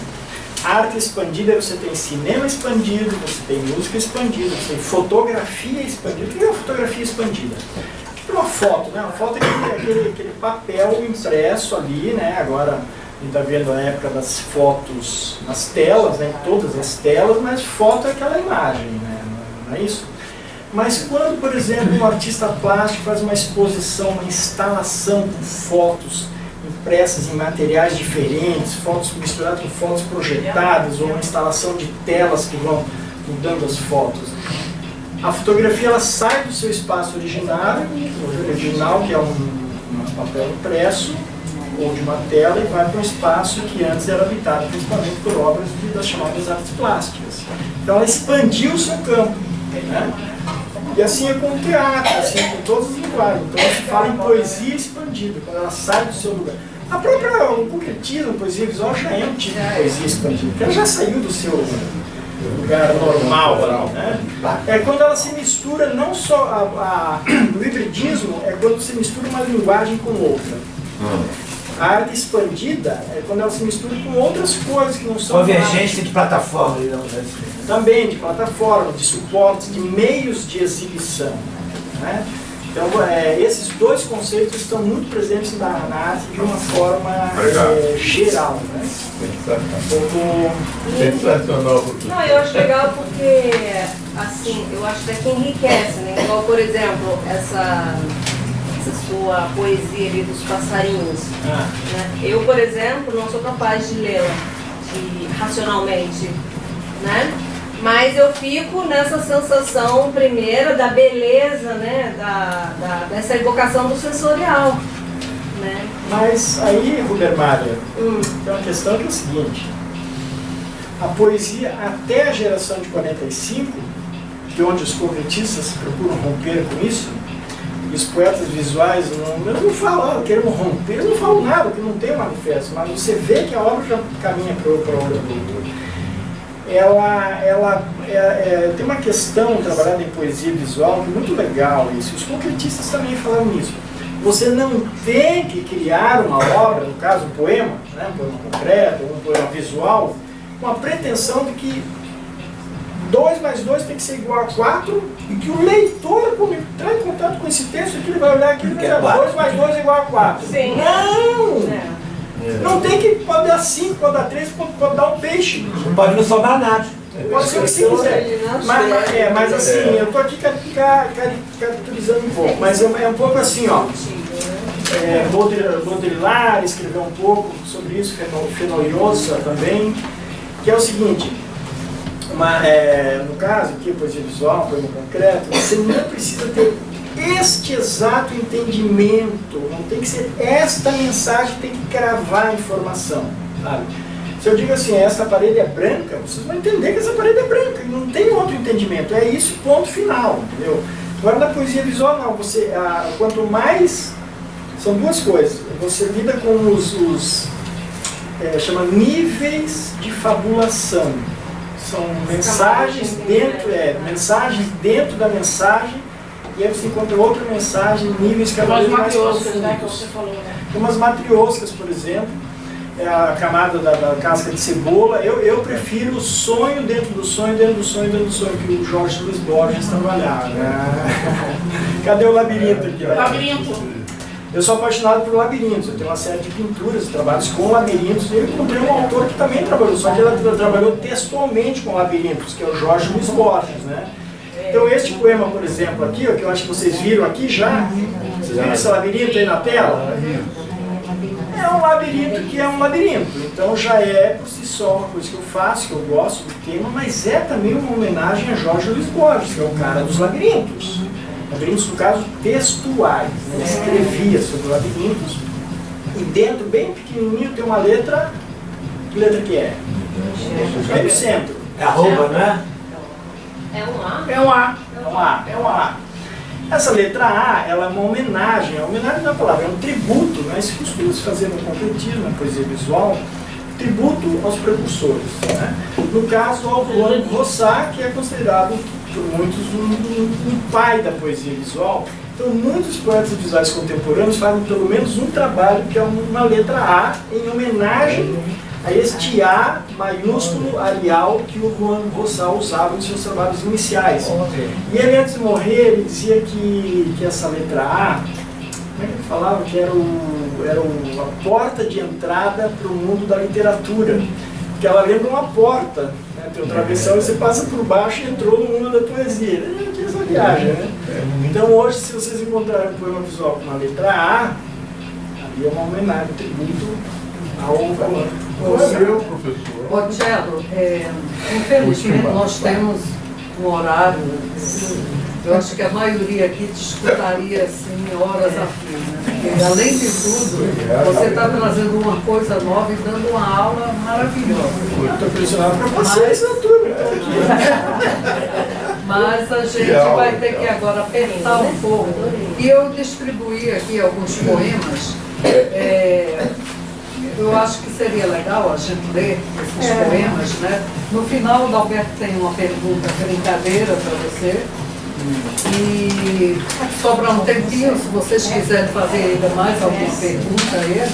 Arte expandida, você tem cinema expandido, você tem música expandida, você tem fotografia expandida. O que é uma fotografia expandida? É uma foto, né? Uma foto é aquele papel impresso ali, né? Agora a gente está vendo a época das fotos nas telas, né? Todas as telas, mas foto é aquela imagem, né? Não é isso? Mas quando, por exemplo, um artista plástico faz uma exposição, uma instalação com fotos impressas em materiais diferentes, fotos misturadas com fotos projetadas, ou uma instalação de telas que vão mudando as fotos, A fotografia ela sai do seu espaço original, que é um papel impresso ou de uma tela, e vai para um espaço que antes era habitado principalmente por obras das chamadas artes plásticas. Então ela expandiu o seu campo, né? E assim é com o teatro, assim é com todas as linguagens. Então se fala em poesia expandida, quando ela sai do seu lugar. O concretismo, a poesia visual já é um tipo de poesia expandida, porque ela já saiu do seu lugar normal, né? É quando ela se mistura, não só o hibridismo, é quando se mistura uma linguagem com outra. A arte expandida é quando ela se mistura com outras coisas que não são... Convergência de plataforma. Também de plataforma, de suportes, de meios de exibição, né? Então, esses dois conceitos estão muito presentes na arte de uma forma geral, né? Sensacional. Não, eu acho legal porque, assim, eu acho que aqui enriquece, né? Igual, por exemplo, essa sua poesia ali dos passarinhos. Né? Eu, por exemplo, não sou capaz de lê-la racionalmente, né? Mas eu fico nessa sensação primeira da beleza, né? Dessa evocação do sensorial, né? Mas aí, Rubermária, tem uma questão que é o seguinte: a poesia até a geração de 45, que é onde os concretistas procuram romper com isso, e os poetas visuais não falam, queremos romper, eu não falo nada, porque não tem um manifesto, mas você vê que a obra já caminha para a obra do autor. Ela tem uma questão trabalhada em poesia visual que é muito legal isso. Os concretistas também falaram nisso. Você não tem que criar uma obra, no caso um poema, né, um poema concreto, um poema visual, com a pretensão de que 2 mais 2 tem que ser igual a 4 e que o leitor, quando entrar em contato com esse texto, que ele vai olhar aqui e vai dizer 2 mais 2 é igual a 4. Sim. Não! Não tem que, pode dar 5, pode dar 3, pode dar um peixe. Não pode não sobrar nada. Pode ser o que você quiser. Mas assim, eu estou aqui caricaturizando um pouco, mas é um pouco assim, ó. Baudrillard escreveu um pouco sobre isso, Fenollosa também, que é o seguinte: no caso aqui, poesia visual, poema concreto, você não precisa ter este exato entendimento, não tem que ser esta mensagem, tem que cravar a informação, sabe? Se eu digo assim, essa parede é branca, vocês vão entender que essa parede é branca, e não tem outro entendimento, é isso, ponto final, entendeu? Agora na poesia visual não, quanto mais, são duas coisas, você lida com chama níveis de fabulação, são mensagens dentro da mensagem, e aí você encontra outra mensagem, níveis cada vez mais profundos. Né, que você falou, né? Tem umas matrioscas, por exemplo, a camada da casca de cebola. Eu prefiro o sonho dentro do sonho, dentro do sonho, dentro do sonho, que o Jorge Luiz Borges trabalhava. Cadê o labirinto aqui? Labirinto. Eu sou apaixonado por labirintos, eu tenho uma série de pinturas, trabalhos com labirintos, e eu encontrei um autor que também trabalhou, só que ele trabalhou textualmente com labirintos, que é o Jorge Luiz Borges, né? Então este poema, por exemplo, aqui, ó, que eu acho que vocês viram aqui já, vocês viram esse labirinto aí na tela? É um labirinto que é um labirinto, então já é por si só uma coisa que eu faço, que eu gosto do tema, mas é também uma homenagem a Jorge Luiz Borges, que é o cara dos labirintos. Labirintos, no caso, textuais, né? Ele escrevia sobre labirintos, e dentro, bem pequenininho, tem uma letra, que letra que é? Bem no centro. É arroba, não é? É um A? É um A, é um A. Essa letra A, ela é uma homenagem, a homenagem da palavra, é um tributo, né? Isso costuma se fazer no concretismo, na poesia visual, tributo aos precursores, né? No caso, ao Juan Rossat, que é considerado por muitos um pai da poesia visual. Então, muitos poetas visuais contemporâneos fazem pelo menos um trabalho que é uma letra A, em homenagem a este A maiúsculo arial que o Juan Rossat usava nos seus trabalhos iniciais. E ele, antes de morrer, ele dizia que essa letra A, como é que ele falava? Que era a porta de entrada para o mundo da literatura. Que ela lembra uma porta, né? Tem um travessão e você passa por baixo e entrou no mundo da poesia. Tinha essa viagem, né? Então hoje, se vocês encontrarem um poema visual com uma letra A, ali é uma homenagem, um tributo ao Você, professor. Ô, Tchelo, infelizmente nós temos um horário. Eu acho que a maioria aqui te escutaria assim, horas a fio, né? Porque, além de tudo, você está trazendo uma coisa nova e dando uma aula maravilhosa. Estou pressionado para vocês, doutor. Mas a gente vai ter que agora apertar um pouco. E eu distribuí aqui alguns poemas. Eu acho que seria legal a gente ler esses poemas, né? No final, o Dalberto tem uma pergunta brincadeira para você. E sobrar um tempinho, se vocês quiserem fazer ainda mais alguma pergunta a ele,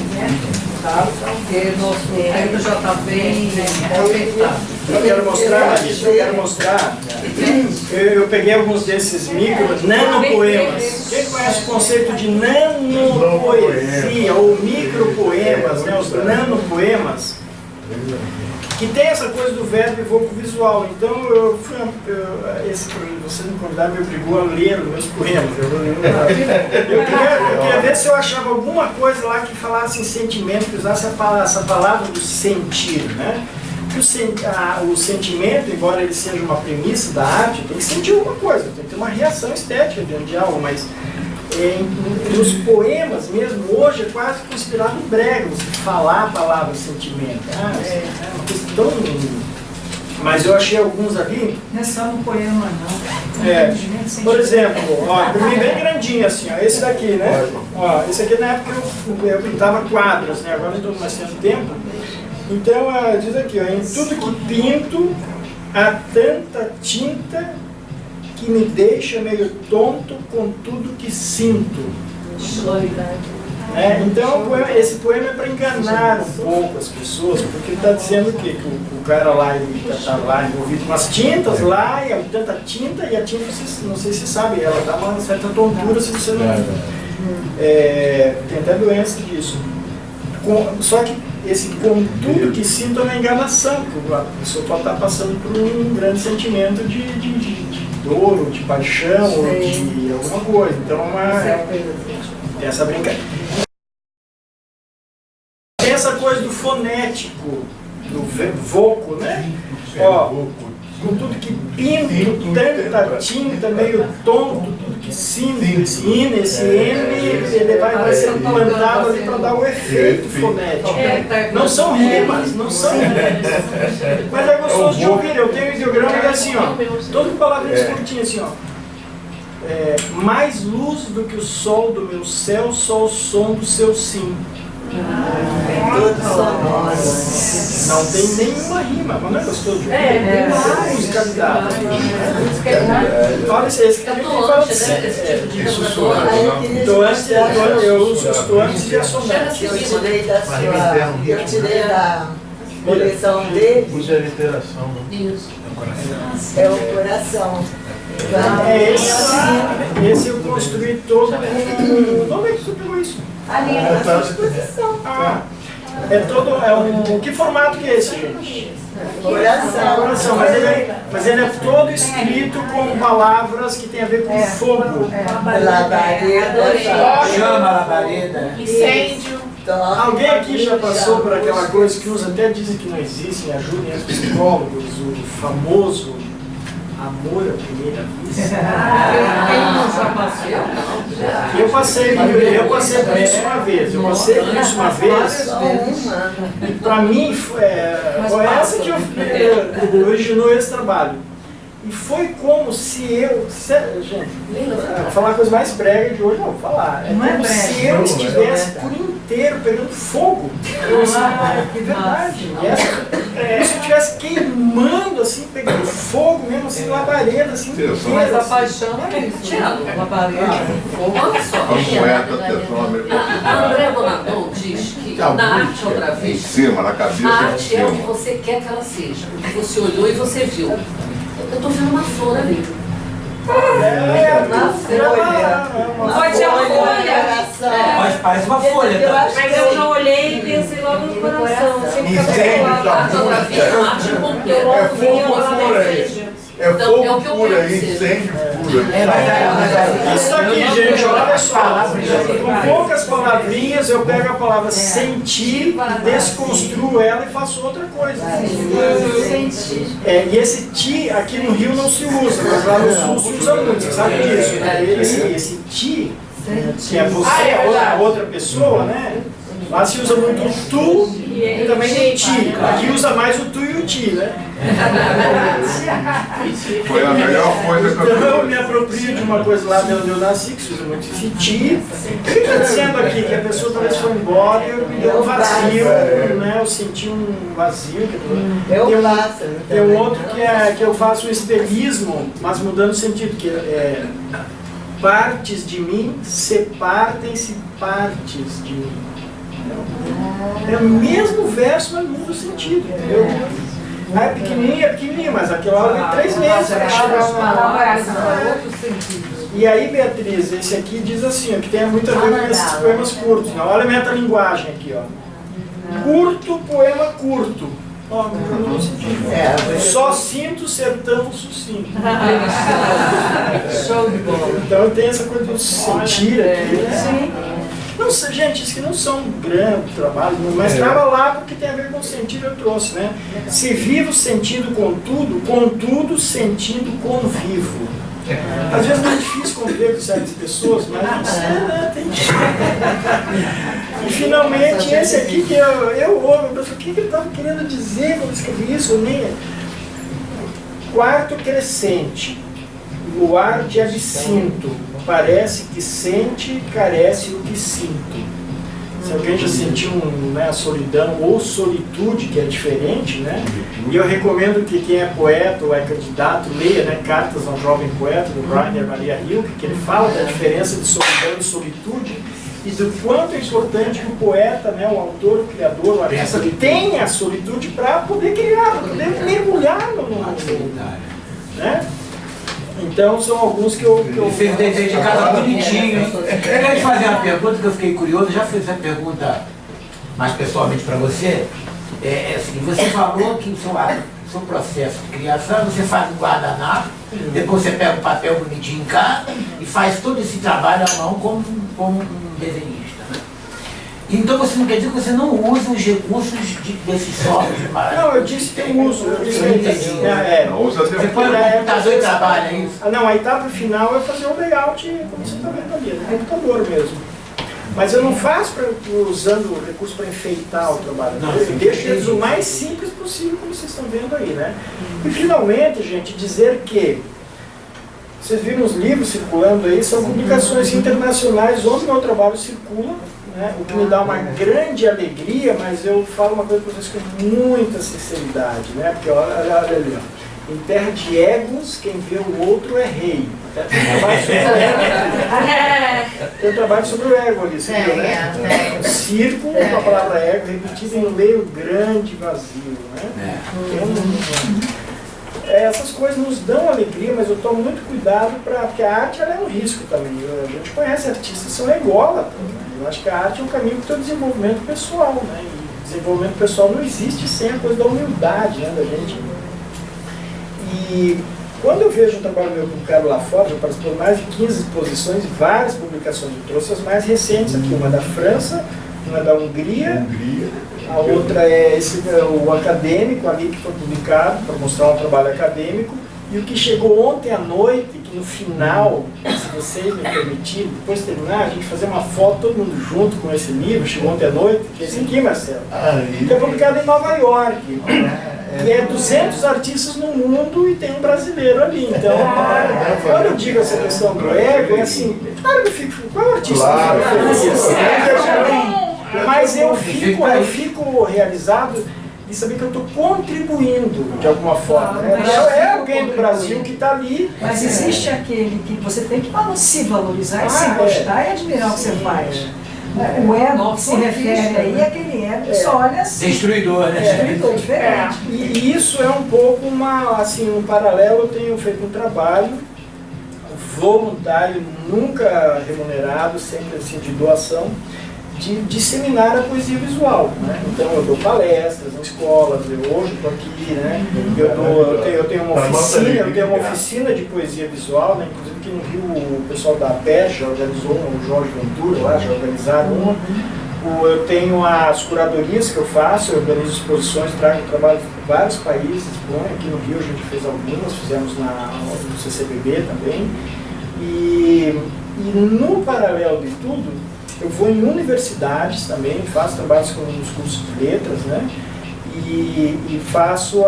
tá? Porque nosso tempo já está bem apertado. Eu quero mostrar. Eu peguei alguns desses nanopoemas. Quem conhece o conceito de nanopoesia ou micropoemas, né? Os nanopoemas, que tem essa coisa do verbo evoco visual. Então, você me convidar me obrigou a ler os meus poemas. Eu queria ver se eu achava alguma coisa lá que falasse em sentimento, que usasse essa palavra do sentir, né? Que o sentimento, embora ele seja uma premissa da arte, tem que sentir alguma coisa, tem que ter uma reação estética diante de algo, mas nos poemas mesmo, hoje é quase considerado brega você falar a palavra sentimento. É uma coisa tão... Mas eu achei alguns ali... Não é só no poema, não. Por exemplo, ó, bem grandinho assim, ó, esse daqui, né? Ó, esse aqui na época eu pintava quadros, né? Agora não estou mais tendo tempo. Então, diz aqui, ó, em tudo que pinto, há tanta tinta que me deixa meio tonto com tudo que sinto. Então, esse poema é para enganar um pouco as pessoas, porque ele está dizendo que o cara lá está lá envolvido com as tintas lá, e é tanta tinta, e a tinta, não sei se você sabe, ela dá uma certa tontura se você não... tem até doença disso. Só que esse com tudo que sinto é uma enganação, porque a pessoa pode estar passando por um grande sentimento de dor, ou de paixão, ou de alguma coisa. Então tem essa brincadeira. Tem essa coisa do fonético, do voco, né? Ó, com tudo que pinto, tanta tinta, meio tonto, tudo que sinto, esse N, ele vai ser implantado ali para dar o efeito fonético. Não são rimas, não são rimas. Mas é gostoso de ouvir. Eu tenho um ideograma que é assim, ó. Toda palavra curtinha assim, ó. Mais luz do que o sol do meu céu, só o som do seu sim. Não tem nenhuma rima, mas não é gostoso de ouvir. Tem uma musicalidade. Olha esse que também fala de então antes eu uso os tonos e assonantes. Eu tirei da coleção dele. Usa a literação. Isso. É o coração. Esse eu construí todo com... Onde é que você pegou isso? Ali na sua exposição. Que formato que é esse, gente? Coração. Mas ele é todo escrito com palavras que tem a ver com fogo. Labareda. Chama, labareda. Incêndio. Alguém aqui já passou por aquela coisa que uns até dizem que não existe, me ajudem os psicólogos, o famoso amor à primeira vista. Eu passei por isso uma vez. E para mim foi essa que originou esse trabalho. E foi como se gente, vou falar a coisa mais brega de hoje, não vou falar. Como se eu estivesse por inteiro pegando fogo. Que verdade. Como se eu estivesse queimando, assim, pegando fogo mesmo, assim, labareda, assim. Mas a paixão é isso. Labareda, fogo. Olha só. A André Bonadon diz que na arte outra vez, em cima, na cabeça, a arte é o que você quer que ela seja, o que você olhou e você viu. Eu estou vendo uma flor ali. Uma folha. Pode ser uma folha. Mas parece uma folha. Mas eu já olhei e pensei logo no coração. Incêndio, A arte outra vez, a arte é como eu fogo, É Então, fogo é o que eu puro, quero é ser. incêndio puro. Isso aqui, gente, olha só. Com poucas palavrinhas eu pego a palavra sentir, desconstruo ela e faço outra coisa. E esse ti aqui no Rio não se usa, mas lá no Sul se usa muito, você sabe disso. Esse ti, que é você, a outra pessoa, né? Lá se usa muito o tu e também o ti. Aqui usa mais o tu e o ti, né? Foi a melhor coisa que eu Então eu fiz. me aproprio de uma coisa lá de onde eu nasci, que se usa muito esse ti. O que está dizendo aqui? Que a pessoa talvez foi embora e eu me deu um vazio, né? Eu senti um vazio. Tem um outro que eu faço o estelismo, mas mudando o sentido, que é partes de mim separtem-se partes de mim. É o mesmo verso, mas muda o sentido, entendeu? Ah, é pequenininho, mas aquela hora tem 3 meses para chegar E aí, Beatriz, esse aqui diz assim, ó, que tem muito a ver com esses poemas curtos. Né? Olha a metalinguagem aqui, ó. Curto, poema curto. Ó, no sentido. Só sinto ser tão sucinto. Show de bola. Então tem essa coisa do sentir aqui, né? Não, gente, isso que não são grandes trabalhos, mas estava lá porque tem a ver com o sentido eu trouxe, né? Se vivo sentindo contudo sentindo convivo. Às vezes não é difícil conviver com certas pessoas, mas tem que... E finalmente esse aqui que eu ouvo, eu penso, o que ele estava querendo dizer quando escrevi isso? Quarto crescente, luar de absinto. Parece que sente, carece o que sinto. Se alguém já sentiu a solidão ou solitude, que é diferente, né? E eu recomendo que quem é poeta ou é candidato leia, né, Cartas a um Jovem Poeta, do Rainer Maria Rilke, que ele fala da diferença de solidão e solitude e do quanto é importante que o poeta, né, o autor, o criador, o artista, tenha a solitude para poder criar, para poder mergulhar no mundo. Né? Então são alguns que eu Fez o desenho de casa bonitinho, hein? Eu queria te fazer uma pergunta que eu fiquei curioso, já fiz essa pergunta mais pessoalmente para você. Assim, você falou que o seu processo de criação, você faz um guardanapo, depois você pega um papel bonitinho em casa e faz todo esse trabalho à mão como um desenhista. Então você não quer dizer que você não usa os recursos desse software de maravilha? Não, eu disse que eu uso. Eu entendi. Você põe no computador e trabalha, é isso? Não, a etapa final é fazer o layout, como você está vendo ali, no computador mesmo. Mas eu não faço usando o recurso para enfeitar o trabalho. Eu deixo eles o mais simples possível, como vocês estão vendo aí, né? E finalmente, gente, dizer que vocês viram os livros circulando aí, são publicações internacionais onde meu trabalho circula. Né? O que me dá uma grande alegria, mas eu falo uma coisa para vocês com muita sinceridade, né? Porque olha ali, ó. Em terra de egos, quem vê o outro é rei. Tem um trabalho sobre o ego ali, você viu, né? O círculo com a palavra ego repetida em um meio grande e vazio, né? Essas coisas nos dão alegria, mas eu tomo muito cuidado porque a arte ela é um risco também. A gente conhece artistas que são ególatras. Eu acho que a arte é um caminho para o seu desenvolvimento pessoal, né? E desenvolvimento pessoal não existe sem a coisa da humildade, né, da gente. E quando eu vejo um trabalho meu publicado lá fora, já participou de mais de 15 exposições e várias publicações. Eu trouxe as mais recentes aqui, uma da França, uma da Hungria, a outra é o acadêmico ali que foi publicado para mostrar um trabalho acadêmico, e o que chegou ontem à noite, que no final, se vocês me permitirem, depois de terminar, a gente fazer uma foto todo mundo junto com esse livro, chegou ontem à noite, que é esse aqui, Marcelo, que é publicado em Nova York. E é 200 artistas no mundo e tem um brasileiro ali. Então, quando eu digo essa questão do ego, é assim, claro que eu fico, qual artista mas eu fico realizado de saber que eu estou contribuindo de alguma forma. É alguém do Brasil que está ali. Mas existe aquele que você tem que se valorizar e se gostar e admirar o que você faz. O ego que se refere aí é aquele ego que só olha assim. Destruidor, né? Destruidor, diferente. E isso é um pouco um paralelo. Eu tenho feito um trabalho voluntário, nunca remunerado, sempre assim de doação, de disseminar a poesia visual, né? Então eu dou palestras em escolas, hoje estou aqui, né? Eu tenho uma oficina de poesia visual, né? Inclusive aqui no Rio o pessoal da PES já organizou o Jorge Ventura lá, já organizaram uma. Eu tenho as curadorias que eu faço, eu organizo exposições, trago trabalhos de vários países. Bom, aqui no Rio a gente fez algumas, fizemos no CCBB também. E no paralelo de tudo, eu vou em universidades também, faço trabalhos com os cursos de letras, né? E faço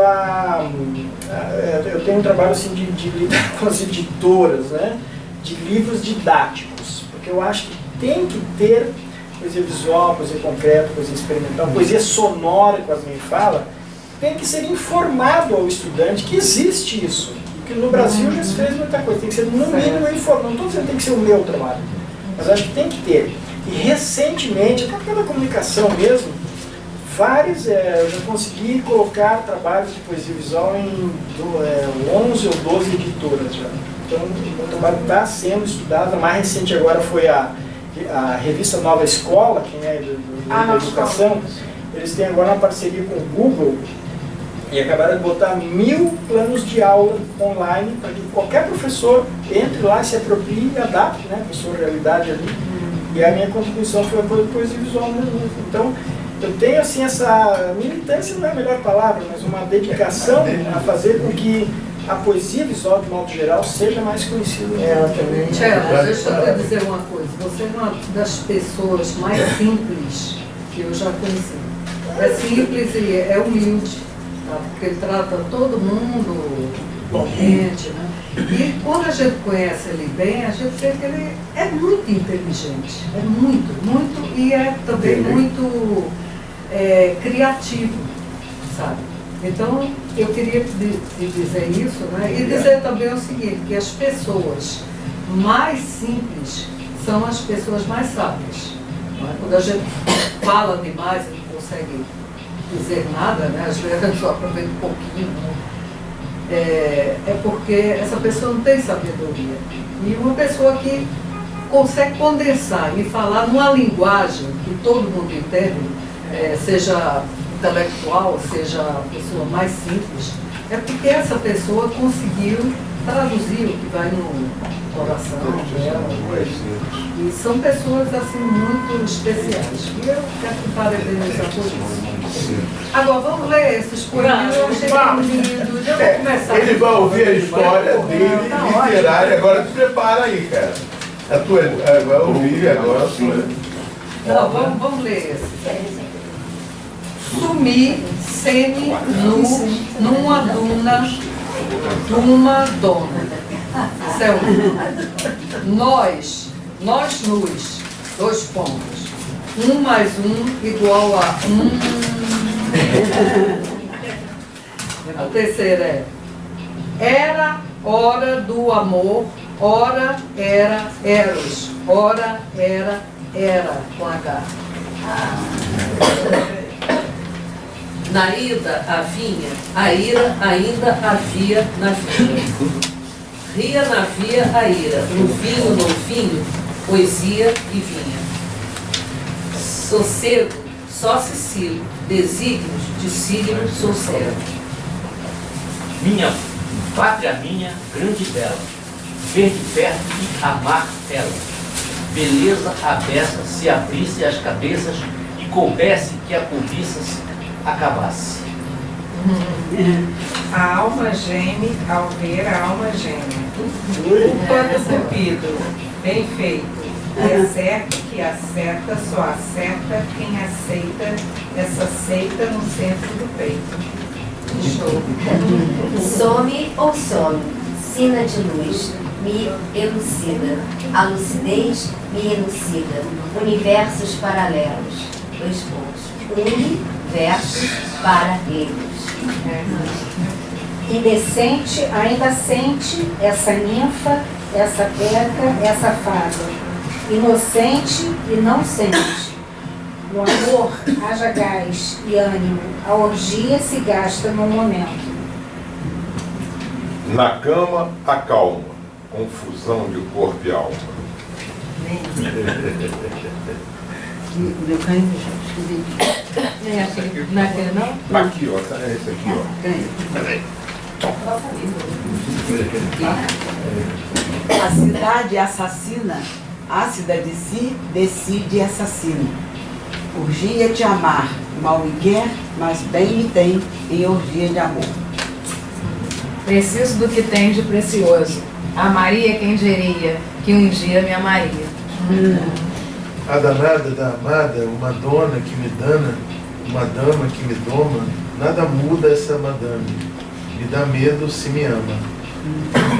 eu tenho um trabalho assim de lidar com as editoras, né? De livros didáticos, porque eu acho que tem que ter poesia visual, poesia concreta, poesia experimental, poesia sonora, que o Asmin fala, tem que ser informado ao estudante que existe isso. Porque no Brasil já se fez muita coisa, tem que ser no mínimo informado. Não estou dizendo que tem que ser o meu trabalho, mas acho que tem que ter. E recentemente, até pela comunicação mesmo, eu já consegui colocar trabalhos de poesia visual em 11 ou 12 editoras já. Então o meu trabalho está sendo estudado. A mais recente agora foi a revista Nova Escola, que é da educação. Eles têm agora uma parceria com o Google e acabaram de botar 1000 planos de aula online para que qualquer professor entre lá, se aproprie e adapte, né, a sua realidade ali. E a minha contribuição foi a poesia visual mesmo. Então, eu tenho assim essa militância, não é a melhor palavra, mas uma dedicação a fazer com que a poesia visual, de modo geral, seja mais conhecida. Tchela, deixa eu te dizer uma coisa. Você é uma das pessoas mais simples que eu já conheci. É simples e é humilde, tá? Porque ele trata todo mundo gente, né? E quando a gente conhece ele bem, a gente vê que ele é muito inteligente. É muito, e é também muito criativo, sabe? Então, eu queria te dizer isso, né? E dizer também o seguinte, que as pessoas mais simples são as pessoas mais sábias. Não é? Quando a gente fala demais e não consegue dizer nada, né? Às vezes a gente só aproveita um pouquinho, né? É porque essa pessoa não tem sabedoria. E uma pessoa que consegue condensar e falar numa linguagem que todo mundo entende, seja intelectual, seja a pessoa mais simples, é porque essa pessoa conseguiu traduzir o que vai no coração dela. E são pessoas assim muito especiais. E eu quero te parabenizar por isso. Agora vamos ler esses poemas. Eu achei lindo. Já vou começar. Ele vai ouvir a história dele literária. Agora te prepara aí, cara. Vai ouvir agora. Não, vamos ler esse. Sumi semi-nu numa duna, dona. Isso é nós nus, 2 pontos. 1 mais 1 igual a 1. A terceira era hora do amor, ora era eros, ora era com H. Na ida a vinha, a ira ainda havia na vinha. Ria na via a ira, no vinho, poesia e vinha. Sossego, só Cecílio, desígnios de signo sossego. Minha, pátria minha, grande e bela, verde perto e amar ela. Beleza aberta se abrisse as cabeças e coubesse que a cobiça acabasse. A alma geme ao ver a alma geme. O pano cupido, bem feito. É certo que acerta, só acerta quem aceita essa seita no centro do peito. Some ou some, sina de luz, me elucida. A lucidez me elucida. Universos paralelos. 2 pontos. Universos para eles. Indecente ainda sente essa ninfa, essa peca, essa fada. Inocente e não sente. No amor haja gás e ânimo. A orgia se gasta num momento. Na cama, a calma. Confusão de corpo e alma. Meu canho, escrevi. É aquele, não é aquele não? Aqui, ó, tá, é esse aqui, ó. Peraí. A cidade assassina, ácida de si, decide e assassina. Urgia te amar, mal me quer, mas bem me tem em orgia de amor. Preciso do que tem de precioso. Amaria quem diria que um dia me amaria. A danada da amada, uma dona que me dana, uma dama que me doma, nada muda essa madame. Me dá medo se me ama.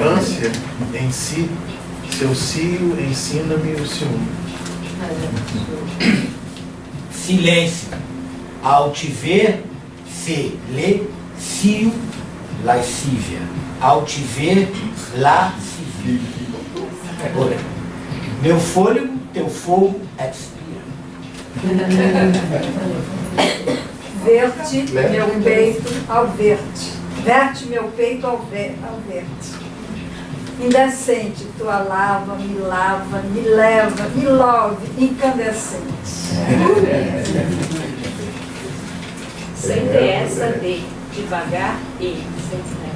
Ânsia em si, seu cio ensina-me o ciúme. Silêncio. Ao te ver, se lê, cio, lascívia. Ao te ver, lascívia. Meu fôlego, teu fogo, expira. Verte meu peito ao verte. Verte meu peito ao verte. Indecente, tua lava, me leva, me love, incandescente. Sem pressa de devagar e sem pressa.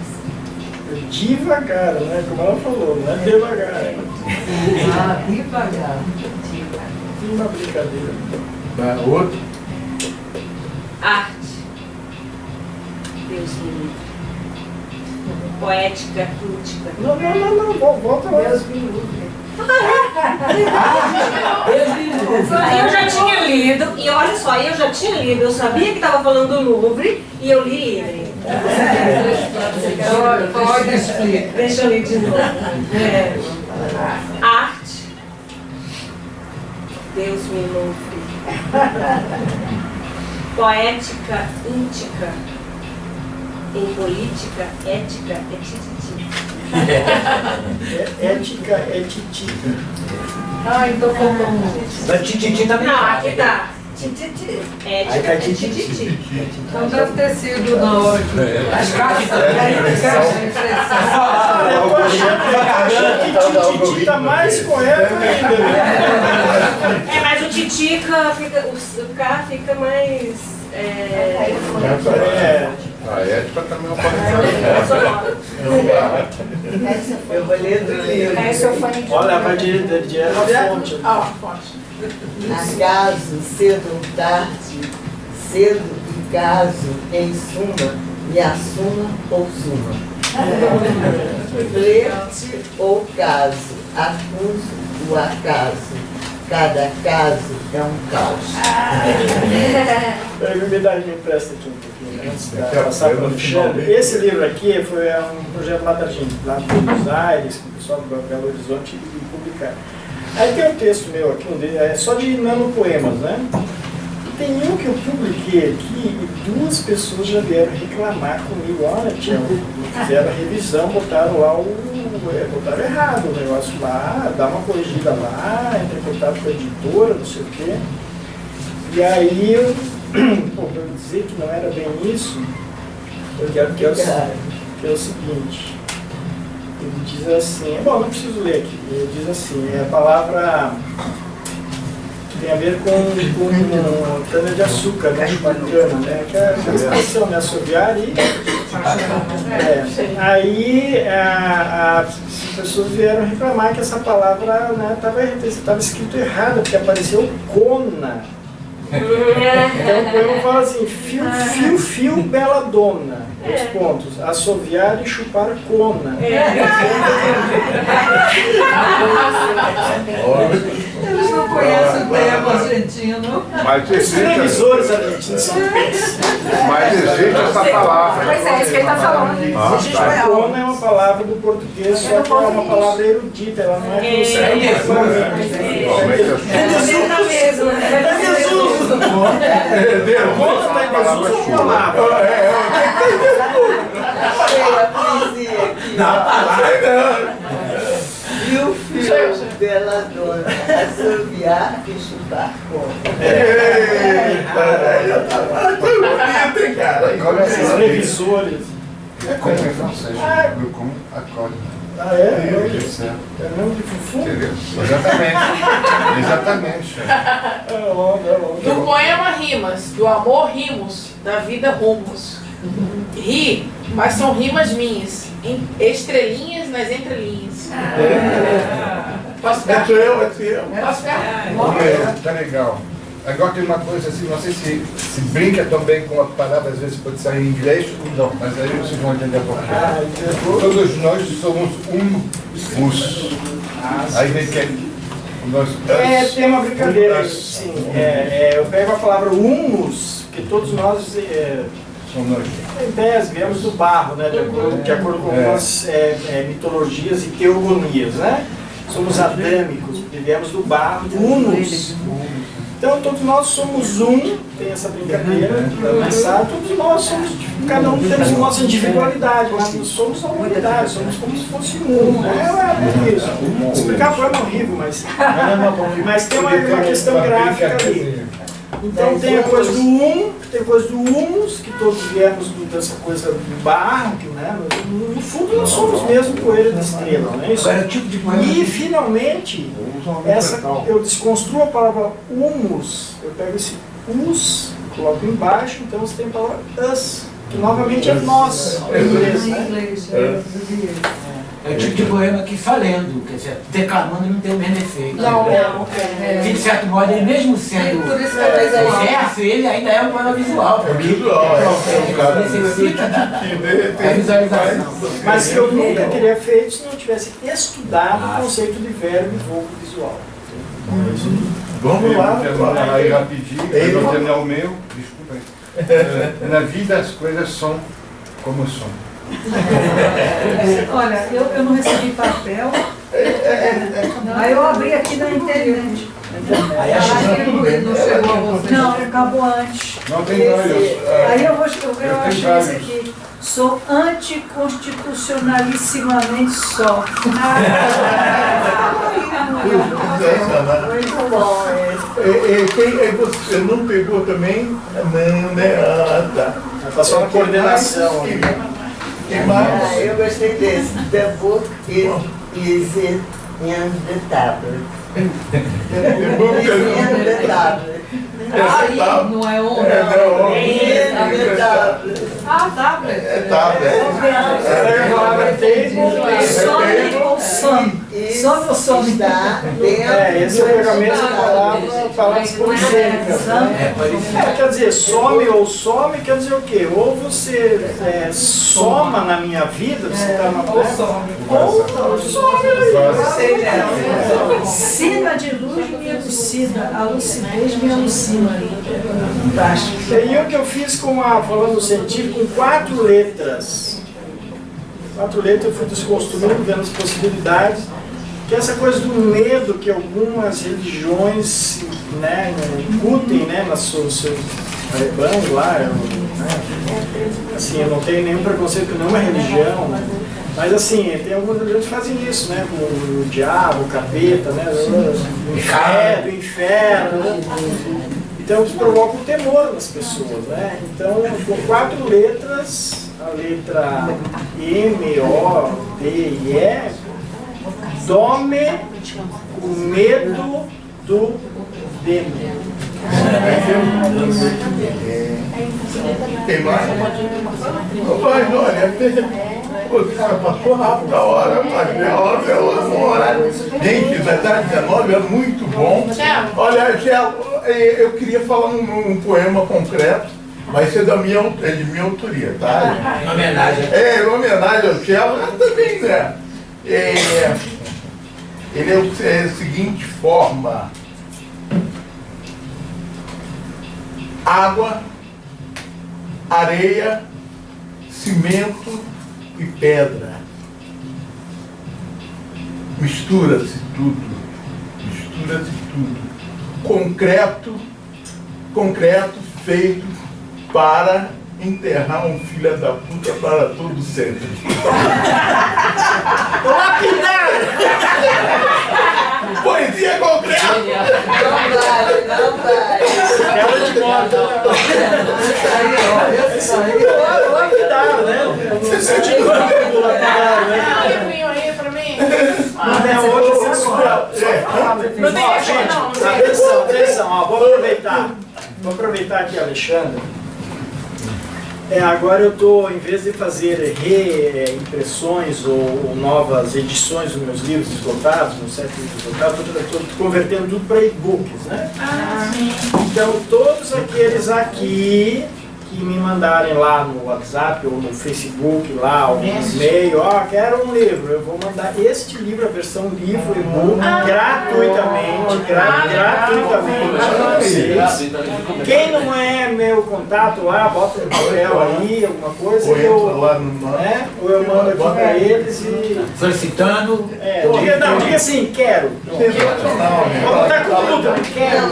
Devagar, né? Como ela falou, não é devagar. Ah, devagar. Uma brincadeira. Vai, outro. Arte. Deus me livre. Poética, crítica. Não, volta lá. Deus me livre. Eu já tinha lido, e olha só, eu já tinha lido, eu sabia que estava falando do Louvre e eu li livre. Pode explicar. Deixa eu ler de novo. Arte. Deus me livre. Poética, íntica. Em política, ética é tititi. Ética é titi. Ah, então faltou um. Mas tititi também. Não, aqui tá. Tititi. Ética Aí tá é tititi. tititi. Então deve ter sido na hora que... As caixas Eu tô achando que tititi tá mais correto ainda. É, mas o titica fica, o K fica mais. A ética também é uma palavra. Eu vou ler do livro. Olha, vai direto à fonte. Acaso, cedo ou tarde, cedo e caso, em suma, me assuma ou suma. Flerte ou caso, acuso o acaso. Cada caso é um caos. Me empresta aqui um pouquinho, antes de passar para o Alexandre. Esse livro aqui foi um projeto lá da gente, lá de Buenos Aires, que o pessoal do Belo Horizonte publicaram. Aí tem um texto meu aqui, é só de nanopoemas, né? E tem um que eu publiquei aqui e duas pessoas já vieram reclamar comigo. Olha, fizeram a revisão, botaram lá botaram errado o negócio lá, dá uma corrigida lá, entra em contato com a editora, não sei o quê. E aí eu, para eu dizer que não era bem isso, eu quero que é o seguinte. Ele diz assim, bom, não preciso ler aqui, ele diz assim, é a palavra que tem a ver com cana de açúcar, né, chupacana, né, que é a expressão, né, assoviar e... Aí as pessoas vieram reclamar que essa palavra estava escrito errado, porque apareceu cona. Então o poema fala assim, fio, bela dona, dois pontos, assoviar e chupar cona. Eles não conhecem o poema argentino. Mas os televisores argentinos são péssimos. Mas existe essa palavra. Pois é, isso que ele está falando. Cona é uma palavra do português, só que é uma palavra erudita, ela não é E o fio bela dona, assoviar e chupar cona. Os revisores. Como é francês? Como acorde. Ah, é? Isso, é. É mesmo de Fufu? Exatamente. Do poema rimas, do amor rimos, da vida rumos. Ri, mas são rimas minhas, estrelinhas nas entrelinhas. Posso ficar? É eu. Posso ficar? Tá legal. Agora tem uma coisa assim, não sei se brinca também com a palavra, às vezes pode sair em inglês ou não, mas aí vocês vão entender por quê. Todos nós somos uns. Aí vem que nós... Tem uma brincadeira, sim. Eu pego a palavra humus, que todos nós... Em tese, viemos do barro, né, de acordo com algumas mitologias e teogonias, né? Somos adâmicos, porque viemos do barro, humus. Então todos nós somos tem essa brincadeira, todos nós somos, cada um temos a nossa individualidade, mas nós somos uma unidade, somos como se fosse é isso. Explicar foi horrível, mas tem uma questão gráfica ali. Então tem a coisa do tem a coisa do humus, que todos viemos dessa coisa do barro, que, né, no fundo nós somos mesmo poeira da estrela, não é isso? E finalmente, eu desconstruo a palavra humus, eu pego esse us, coloco embaixo, então você tem a palavra us, que novamente é nós, em inglês, né? É o tipo de poema que falando, quer dizer, declamando não tem o mesmo efeito. Não. De certo modo, ele mesmo sendo verso, ele ainda é um poema visual. É visual, necessita da visualização. Mas que eu nunca teria feito se não tivesse estudado o conceito de verbo e verbo visual. Vamos lá, aí rapidinho, eu vou terminar o meu, desculpa aí. Na vida as coisas são como são. Olha, eu não recebi papel, aí eu abri aqui na internet. Aí não chegou a você. Não, acabou antes. Não tem vários. Aí eu achei esse aqui. Sou anticonstitucionalissimamente só. Muito bom. Você não pegou também? Não, né? Tá. Está só na coordenação. Eu gostei desse. The book is in the tablet. The book is in the tablet. Não é onda. É tablet. Tablet. É tablet. Some ou some? Esse é o pegamento da palavras polissêmicas. Quer dizer, some ou some quer dizer o quê? Ou você soma na minha vida, você está na prova, ou some aí. Sina de luz me elucida, a lucidez me alucina. Fantástico. E o que eu fiz falando científico, com 4 letras. 4 letras eu fui desconstruindo, vendo as possibilidades. Que essa coisa do medo que algumas religiões, né, incutem, né, nos seus rebanhos lá. Assim, eu não tenho nenhum preconceito com nenhuma religião, mas assim, tem algumas religiões que fazem isso, né, com o diabo, o capeta, né, o inferno, né? Então isso provoca um temor nas pessoas, né? Então, com 4 letras, a letra M, O, D e E, dome o medo do demo. Tem mais? Mas olha, passou rápido a hora, mas a hora é uma hora. Gente, das 19 é muito bom. Olha, eu queria falar um poema concreto, vai ser de minha autoria, tá? Em homenagem. Em homenagem ao Cello, mas também, né? Ele é a seguinte forma: água, areia, cimento e pedra. Mistura-se tudo. Concreto feito para enterrar um filho da puta para todo sempre. Poesia concreta! Não vai. Ela de moda. Lapidaram, né? Você sentiu o lapidar, né? Livrinho aí pra mim. Não tem gente, atenção, ó, vou aproveitar aqui, Alexandre. Agora eu estou, em vez de fazer reimpressões ou novas edições dos meus livros esgotados, meus 7 livros esgotados, estou convertendo tudo para e-books, né? Então, todos aqueles aqui que me mandarem lá no WhatsApp ou no Facebook, lá, algum e-mail, quero um livro, eu vou mandar este livro, a versão livro e-book, gratuitamente para vocês. Quem não é meu contato lá, bota no papel aí, alguma coisa, ou eu mando aqui para eles e... Solicitando... diga assim, quero. Vou botar com tudo, quero.